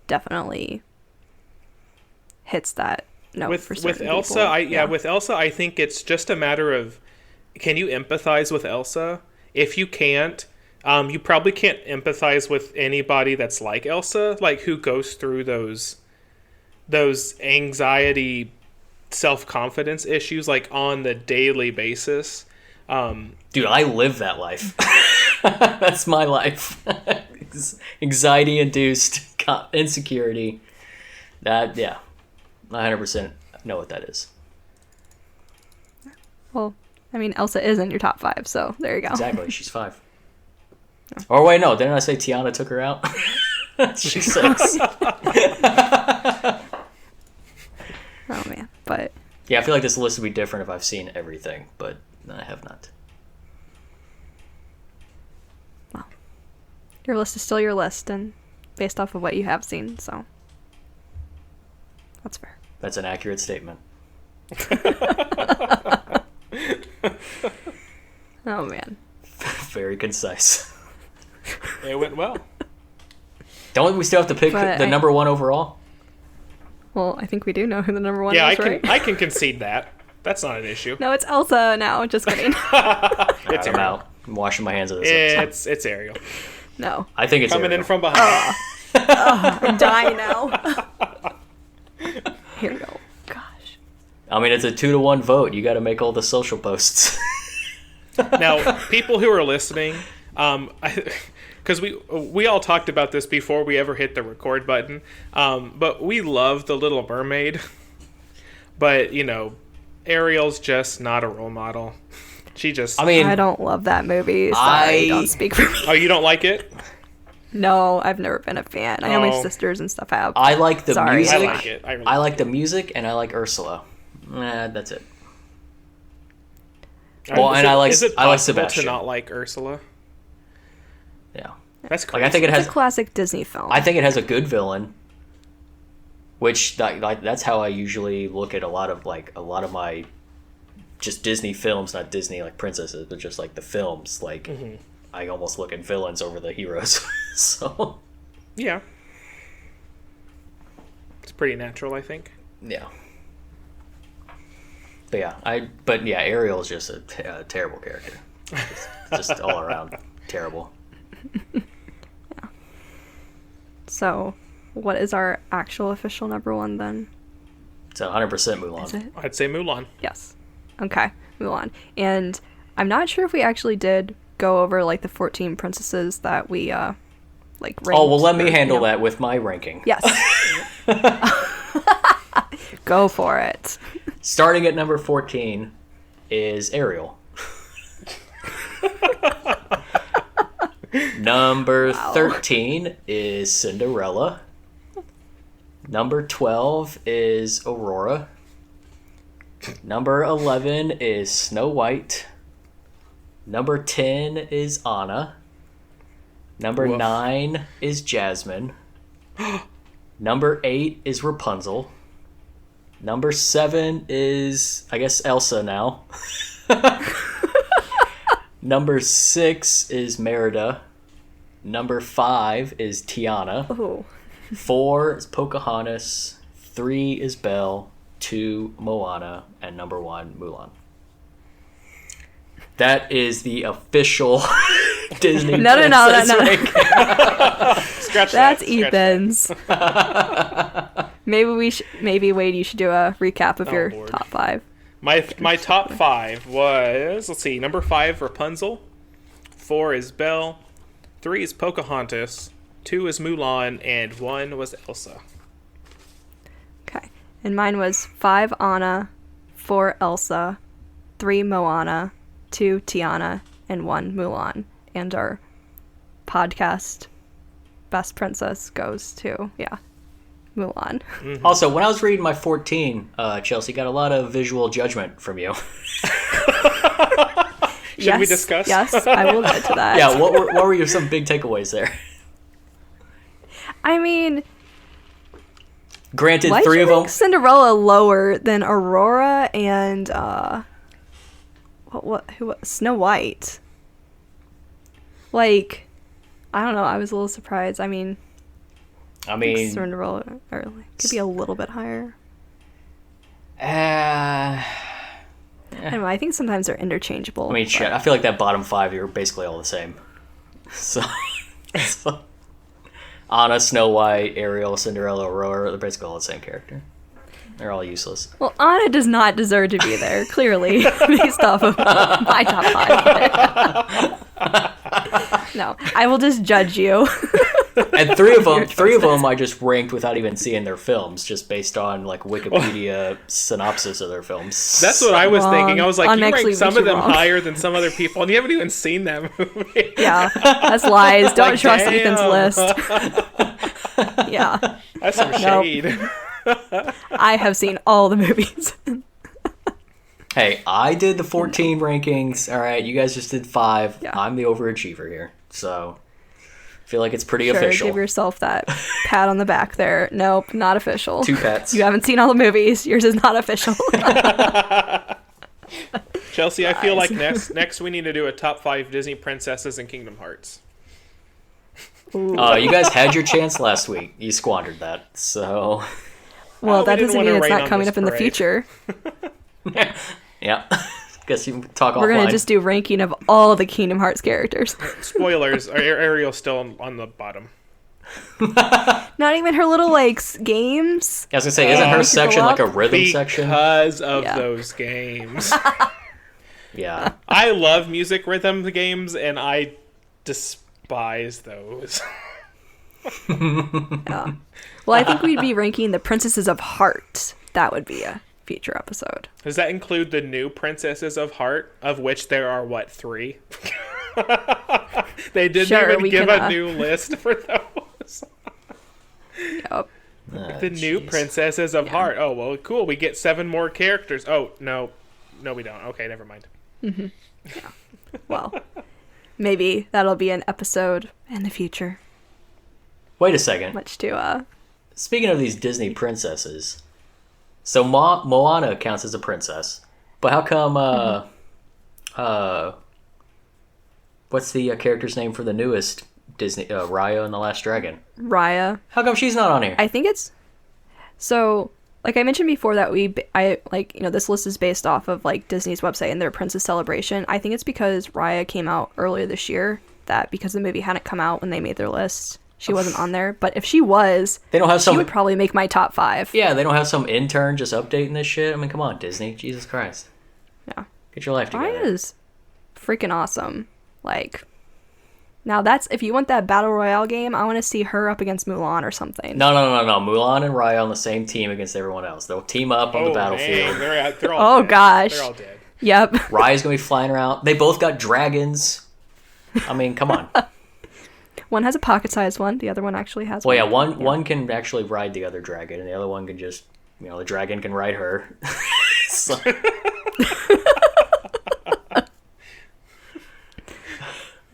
Speaker 1: definitely hits that note for certain
Speaker 3: with Elsa,
Speaker 1: people.
Speaker 3: with Elsa, I think it's just a matter of, can you empathize with Elsa? If you can't, you probably can't empathize with anybody that's like Elsa, like who goes through those anxiety, self-confidence issues like on the daily basis.
Speaker 2: Dude, I live that life. That's my life. Anxiety-induced insecurity. That, yeah. I 100% know what that is.
Speaker 1: Well, I mean, Elsa is in your top 5, so there you go.
Speaker 2: Exactly, she's 5. Or wait, no, didn't I say Tiana took her out? She's 6.
Speaker 1: Oh man, but
Speaker 2: Yeah, I feel like this list would be different if I've seen everything, but I have not.
Speaker 1: your list is still your list, and based off of what you have seen, so that's fair.
Speaker 2: That's an accurate statement.
Speaker 1: Oh man.
Speaker 2: Very concise.
Speaker 3: It went well.
Speaker 2: Don't we still have to pick
Speaker 1: But
Speaker 2: the number 1 overall?
Speaker 1: Well, I think we do know who the number 1
Speaker 3: Yeah,
Speaker 1: is, right?
Speaker 3: I can concede that. That's not an issue.
Speaker 1: No, it's Elsa now. Just kidding.
Speaker 3: It's
Speaker 2: I'm
Speaker 3: Ariel.
Speaker 2: out. I'm washing my hands of this episode.
Speaker 3: It's Ariel.
Speaker 1: No.
Speaker 2: I think it's
Speaker 3: Coming
Speaker 2: Ariel.
Speaker 3: in from behind.
Speaker 1: I'm dying now. Here we go. Gosh.
Speaker 2: I mean, it's a 2-to-1 vote. You got to make all the social posts.
Speaker 3: Now, people who are listening, because we all talked about this before we ever hit the record button, but we love The Little Mermaid. But, you know, Ariel's just not a role model. She just...
Speaker 2: I mean,
Speaker 1: I don't love that movie. Sorry, don't speak for me.
Speaker 3: Oh, you don't like it?
Speaker 1: No, I've never been a fan. I know my
Speaker 3: Oh.
Speaker 1: sisters and stuff have.
Speaker 2: I like the
Speaker 1: Sorry.
Speaker 2: music.
Speaker 3: I like it. I really
Speaker 2: I like the music, and I like Ursula. That's it. Well, and I like
Speaker 3: Is it
Speaker 2: I like
Speaker 3: possible
Speaker 2: Sebastian.
Speaker 3: to not like Ursula?
Speaker 2: Yeah,
Speaker 3: That's crazy.
Speaker 2: like I think it
Speaker 1: It's
Speaker 2: has.
Speaker 1: a classic Disney film.
Speaker 2: I think it has a good villain, which that's how I usually look at a lot of my just Disney films, not Disney like princesses, but just like the films. Like I almost look at villains over the heroes. So
Speaker 3: Yeah. It's pretty natural, I think.
Speaker 2: yeah. But yeah, Ariel is just a terrible character. Just all around terrible.
Speaker 1: So, what is our actual official number one then?
Speaker 2: It's 100% Mulan.
Speaker 1: Is it?
Speaker 3: I'd say Mulan.
Speaker 1: Yes. Okay, Mulan. And I'm not sure if we actually did go over like the 14 princesses that we like ranked.
Speaker 2: Oh, well, let me
Speaker 1: or,
Speaker 2: handle
Speaker 1: you know.
Speaker 2: that with my ranking.
Speaker 1: Yes. Go for it.
Speaker 2: Starting at number 14 is Ariel. Number 13 is Cinderella. Number 12 is Aurora. Number 11 is Snow White. Number 10 is Anna. Number
Speaker 3: Woof.
Speaker 2: 9 is Jasmine. Number 8 is Rapunzel. Number 7 is, I guess, Elsa now. Number 6 is Merida. Number 5 is Tiana.
Speaker 1: Oh.
Speaker 2: 4 is Pocahontas. 3 is Belle. 2 Moana. And number 1 Mulan. That is the official Disney
Speaker 1: No.
Speaker 2: princess ranking.
Speaker 3: Scratch
Speaker 1: That's
Speaker 3: that. Scratch
Speaker 1: Ethan's. Maybe Wade, you should do a recap of
Speaker 3: Oh,
Speaker 1: your
Speaker 3: Lord.
Speaker 1: top 5.
Speaker 3: that. My top 5 was, let's see, number 5, Rapunzel. 4 is Belle. 3 is Pocahontas. 2 is Mulan. And 1 was Elsa.
Speaker 1: Okay. And mine was 5 Anna, 4 Elsa, 3 Moana, 2 Tiana, and 1 Mulan. And our podcast best princess goes to, Mulan.
Speaker 2: Also, when I was reading my 14, Chelsea, got a lot of visual judgment from you.
Speaker 3: Should we discuss?
Speaker 1: Yes, I will get to that.
Speaker 2: Yeah, what were your some big takeaways there?
Speaker 1: I mean,
Speaker 2: Granted,
Speaker 1: why
Speaker 2: 3
Speaker 1: did
Speaker 2: of
Speaker 1: you
Speaker 2: them.
Speaker 1: make Cinderella lower than Aurora and who Snow White? Like, I don't know. I was a little surprised. I mean,
Speaker 2: I mean,
Speaker 1: Cinderella could be a little bit higher.
Speaker 2: I
Speaker 1: I don't know. I think sometimes they're interchangeable.
Speaker 2: mean, shit. I feel like that bottom 5 are basically all the same. So, Anna, Snow White, Ariel, Cinderella, Aurora—they're basically all the same character. They're all useless.
Speaker 1: Well, Anna does not deserve to be there, clearly, based off of my top 5. No, I will just judge you.
Speaker 2: And 3 of them, I just ranked without even seeing their films, just based on like Wikipedia synopsis of their films.
Speaker 3: That's what I was
Speaker 1: Wrong.
Speaker 3: thinking. I was like,
Speaker 1: On
Speaker 3: you
Speaker 1: next
Speaker 3: rank
Speaker 1: week,
Speaker 3: some
Speaker 1: we
Speaker 3: of them
Speaker 1: should wrong.
Speaker 3: higher than some other people, and you haven't even seen that movie.
Speaker 1: Yeah, that's lies. Don't
Speaker 3: Like,
Speaker 1: trust
Speaker 3: damn.
Speaker 1: Ethan's list. Yeah,
Speaker 3: That's some
Speaker 1: Nope.
Speaker 3: shade.
Speaker 1: I have seen all the movies.
Speaker 2: Hey, I did the 14 rankings. All right, you guys just did 5.
Speaker 1: Yeah.
Speaker 2: I'm the overachiever here, so I feel like it's pretty
Speaker 1: Sure,
Speaker 2: official.
Speaker 1: give yourself that pat on the back there. Nope, not official.
Speaker 2: 2 pets.
Speaker 1: You haven't seen all the movies. Yours is not official.
Speaker 3: Chelsea, I feel like next we need to do a top 5 Disney princesses in Kingdom Hearts.
Speaker 1: Ooh.
Speaker 2: You guys had your chance last week. You squandered that. So,
Speaker 1: Well,
Speaker 3: we
Speaker 1: that
Speaker 3: didn't
Speaker 1: doesn't
Speaker 3: wanna
Speaker 1: mean it's
Speaker 3: rain
Speaker 1: not
Speaker 3: on
Speaker 1: coming
Speaker 3: this
Speaker 1: up in the
Speaker 3: parade.
Speaker 1: future.
Speaker 2: yeah. Guess you can talk
Speaker 1: We're
Speaker 2: offline.
Speaker 1: gonna just do ranking of all the Kingdom Hearts characters.
Speaker 3: Spoilers: Ariel's still on the bottom.
Speaker 1: Not even her little games.
Speaker 2: I was gonna say, isn't her
Speaker 1: People
Speaker 2: section like a
Speaker 1: up.
Speaker 2: rhythm section?
Speaker 3: Because of
Speaker 1: Yeah.
Speaker 3: those games.
Speaker 2: Yeah.
Speaker 3: I love music rhythm games, and I despise those.
Speaker 1: Yeah. Well, I think we'd be ranking the Princesses of Heart. That would be a future episode.
Speaker 3: Does that include the new Princesses of Heart, of which there are, what, 3? They didn't even give a new list for those.
Speaker 1: Yep.
Speaker 3: The new Princesses of Heart. Oh, well, cool. We get 7 more characters. Oh, no. No, we don't. Okay, never mind.
Speaker 1: Mm-hmm. Yeah. Well, maybe that'll be an episode in the future.
Speaker 2: Wait a second.
Speaker 1: Much to,
Speaker 2: Speaking of these Disney princesses, so Moana counts as a princess, but how come, what's the character's name for the newest Disney, Raya and the Last Dragon?
Speaker 1: Raya.
Speaker 2: How come she's not on here?
Speaker 1: I think it's... So, like I mentioned before that this list is based off of, like, Disney's website and their Princess Celebration. I think it's because Raya came out earlier this year, that because the movie hadn't come out when they made their list, she wasn't on there. But if she was,
Speaker 2: they don't have
Speaker 1: she would probably make my top 5.
Speaker 2: Yeah, they don't have some intern just updating this shit. I mean, come on, Disney. Jesus Christ.
Speaker 1: Yeah.
Speaker 2: Get your life together.
Speaker 1: Raya's freaking awesome. Like... Now that's, if you want that Battle Royale game, I want to see her up against Mulan or something.
Speaker 2: No. Mulan and Raya on the same team against everyone else. They'll team up on the battlefield.
Speaker 3: Man. They're all
Speaker 1: oh,
Speaker 3: dead.
Speaker 1: gosh.
Speaker 3: They're all dead.
Speaker 1: Yep.
Speaker 2: Raya's going to be flying around. They both got dragons. I mean, come on.
Speaker 1: One has a pocket-sized one. The other one actually has
Speaker 2: one. Well, yeah, one can actually ride the other dragon, and the other one can just, the dragon can ride her. So...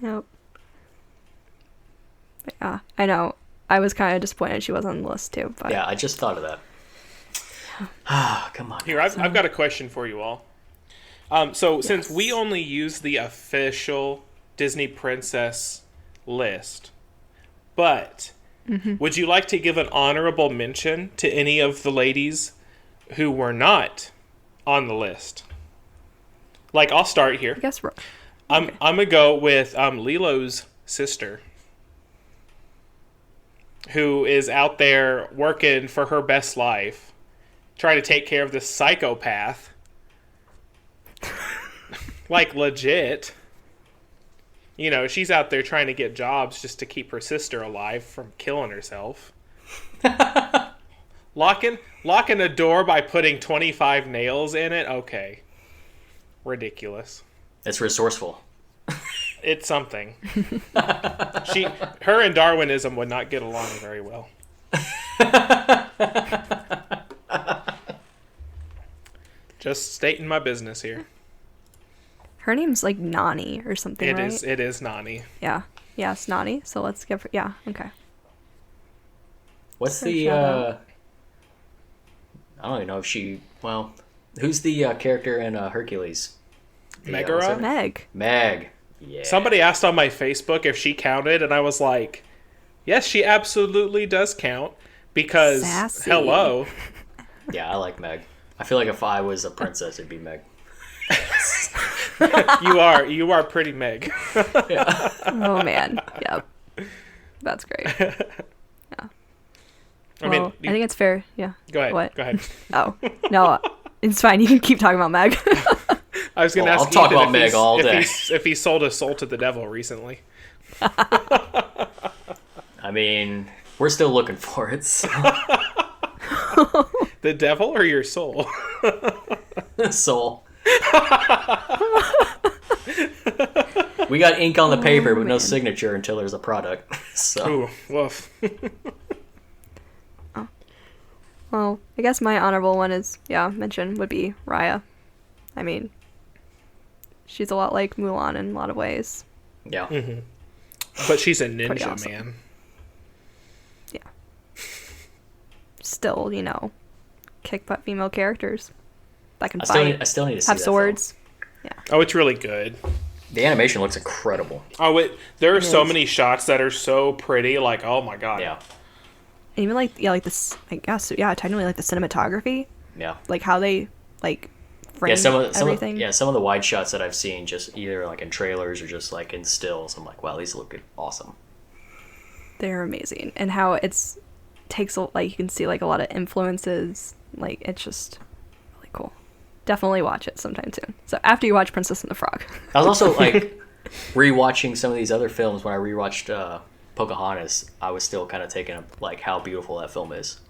Speaker 1: Yep. Yeah, I know. I was kind of disappointed she wasn't on the list too. But...
Speaker 2: Yeah, I just thought of that. Ah, come on.
Speaker 3: Here, I've got a question for you all. Since we only use the official Disney Princess list, but would you like to give an honorable mention to any of the ladies who were not on the list? Like, I'll start here.
Speaker 1: I guess we're...
Speaker 3: I'm gonna go with Lilo's sister, who is out there working for her best life, trying to take care of this psychopath. Like, legit. She's out there trying to get jobs just to keep her sister alive from killing herself. Locking a door by putting 25 nails in it? Okay. Ridiculous.
Speaker 2: It's resourceful.
Speaker 3: It's something. Her and Darwinism would not get along very well. Just stating my business here.
Speaker 1: Her name's like Nani or something, right?
Speaker 3: It is Nani.
Speaker 1: Yeah. Yeah, it's Nani. So let's give her... Yeah, okay.
Speaker 2: What's the... I don't even know if she... Well, who's the character in Hercules?
Speaker 3: Megara?
Speaker 1: Meg.
Speaker 2: Yeah.
Speaker 3: Somebody asked on my Facebook if she counted, and I was like, yes, she absolutely does count, because,
Speaker 1: Sassy.
Speaker 3: Hello.
Speaker 2: Yeah, I like Meg. I feel like if I was a princess, it'd be Meg.
Speaker 3: You are pretty Meg.
Speaker 2: Yeah.
Speaker 1: Oh, man. Yep. That's great. Yeah. I think it's fair. Yeah.
Speaker 3: Go ahead.
Speaker 1: What?
Speaker 3: Go ahead.
Speaker 1: Oh, no. It's fine. You can keep talking about Meg.
Speaker 3: I was going to ask
Speaker 2: I'll talk
Speaker 3: Ethan
Speaker 2: about Meg all day.
Speaker 3: if he sold his soul to the devil recently.
Speaker 2: I mean, we're still looking for it. So.
Speaker 3: The devil or your soul?
Speaker 2: Soul. We got ink on the paper, but no signature until there's a product. So.
Speaker 3: Ooh, woof.
Speaker 1: Well, I guess my honorable one is, would be Raya. I mean, she's a lot like Mulan in a lot of ways.
Speaker 2: Yeah.
Speaker 3: Mm-hmm. But she's a ninja,
Speaker 1: awesome.
Speaker 3: man.
Speaker 1: Yeah. Still, kick butt female characters that can fight.
Speaker 2: I still need to see
Speaker 1: have
Speaker 2: that
Speaker 1: swords.
Speaker 2: film.
Speaker 1: Yeah.
Speaker 3: Oh, it's really good.
Speaker 2: The animation looks incredible.
Speaker 3: Oh, there are so many shots that are so pretty. Like, oh my god.
Speaker 2: Yeah.
Speaker 1: And even like this, I guess, technically like the cinematography,
Speaker 2: Yeah.
Speaker 1: like how they like frame everything.
Speaker 2: Some of the wide shots that I've seen, just either like in trailers or just like in stills, I'm like, wow, these look awesome.
Speaker 1: They're amazing, and how takes like you can see like a lot of influences. Like it's just really cool. Definitely watch it sometime soon. So after you watch Princess and the Frog.
Speaker 2: I was also like rewatching some of these other films. When I rewatched Pocahontas, I was still kind of taking up like how beautiful that film is.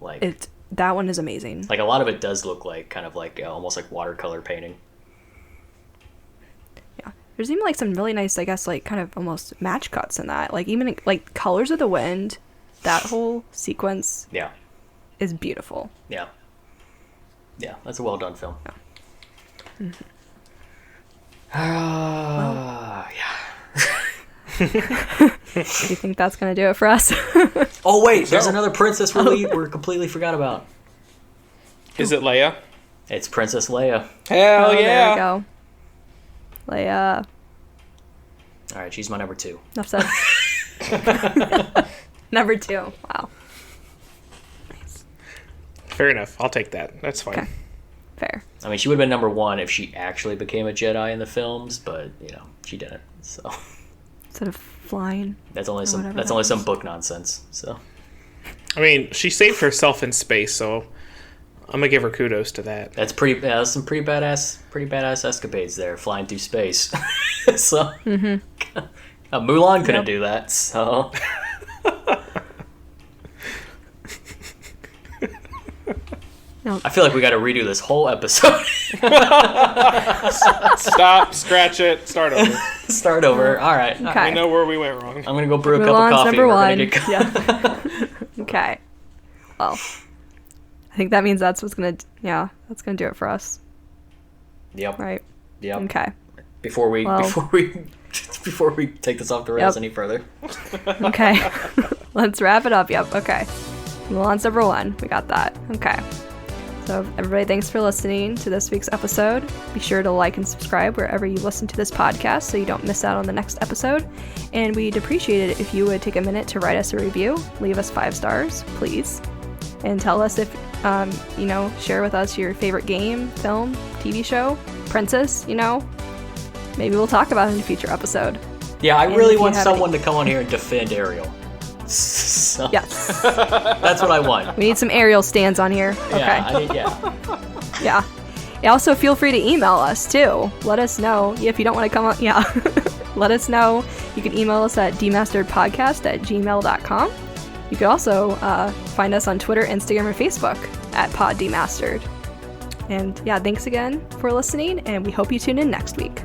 Speaker 2: Like
Speaker 1: That one is amazing.
Speaker 2: Like a lot of it does look like kind of like almost like watercolor painting.
Speaker 1: Yeah, there's even like some really nice, I guess, like kind of almost match cuts in that. Like even like Colors of the Wind, that whole sequence
Speaker 2: Yeah.
Speaker 1: is beautiful.
Speaker 2: Yeah. Yeah, that's a well done film.
Speaker 1: Yeah. Mm-hmm.
Speaker 2: Yeah.
Speaker 1: Do you think that's gonna do it for us?
Speaker 2: Oh wait, there's another princess we're completely forgot about.
Speaker 3: Is it Leia?
Speaker 2: It's Princess Leia.
Speaker 3: Hell
Speaker 1: There we
Speaker 3: yeah!
Speaker 1: go. Leia.
Speaker 2: All right, she's my number 2.
Speaker 1: Enough said. Number 2. Wow. Nice.
Speaker 3: Fair enough. I'll take that. That's fine.
Speaker 1: Okay. Fair.
Speaker 2: I mean, she would have been number 1 if she actually became a Jedi in the films, but you know, she didn't. So
Speaker 1: Instead of flying.
Speaker 2: that's only some
Speaker 1: whatever
Speaker 2: that's
Speaker 1: that
Speaker 2: only
Speaker 1: was.
Speaker 2: some book nonsense. So
Speaker 3: I mean, she saved herself in space, so I'm gonna give her kudos to that.
Speaker 2: that's that's some pretty badass escapades there, flying through space. So Mulan couldn't do that. So
Speaker 1: No.
Speaker 2: I feel like we got to redo this whole episode.
Speaker 3: Stop, scratch it, start over.
Speaker 2: Start over. All right.
Speaker 1: Okay.
Speaker 3: I know where we went wrong.
Speaker 2: I'm gonna go brew a cup of
Speaker 1: Mulan's
Speaker 2: coffee.
Speaker 1: number
Speaker 2: We're gonna
Speaker 1: 1.
Speaker 2: get
Speaker 1: Yeah. Okay. Well, I think that means that's gonna do it for us,
Speaker 2: Yep.
Speaker 1: right?
Speaker 2: Yep.
Speaker 1: Okay.
Speaker 2: Before we
Speaker 1: Well-
Speaker 2: before we take this off the rails
Speaker 1: Yep.
Speaker 2: any further.
Speaker 1: Okay. Let's wrap it up. Yep. Okay. Mulan's number 1. We got that. Okay. So everybody, thanks for listening to this week's episode. Be sure to like and subscribe wherever you listen to this podcast so you don't miss out on the next episode. And we'd appreciate it if you would take a minute to write us a review. Leave us 5 stars, please. And tell us if, share with us your favorite game, film, TV show, princess, Maybe we'll talk about it in a future episode.
Speaker 2: Yeah, I
Speaker 1: And
Speaker 2: really
Speaker 1: if you
Speaker 2: want
Speaker 1: have
Speaker 2: someone to come on here and defend Ariel. So,
Speaker 1: Yes.
Speaker 2: that's what I want.
Speaker 1: We need some Ariel stands on here. Okay.
Speaker 2: Yeah,
Speaker 1: Yeah. And also, feel free to email us too. Let us know if you don't want to come on. Yeah. Let us know. You can email us at demasteredpodcast@gmail.com. You can also find us on Twitter, Instagram, and Facebook at PodDemastered. And yeah, thanks again for listening, and we hope you tune in next week.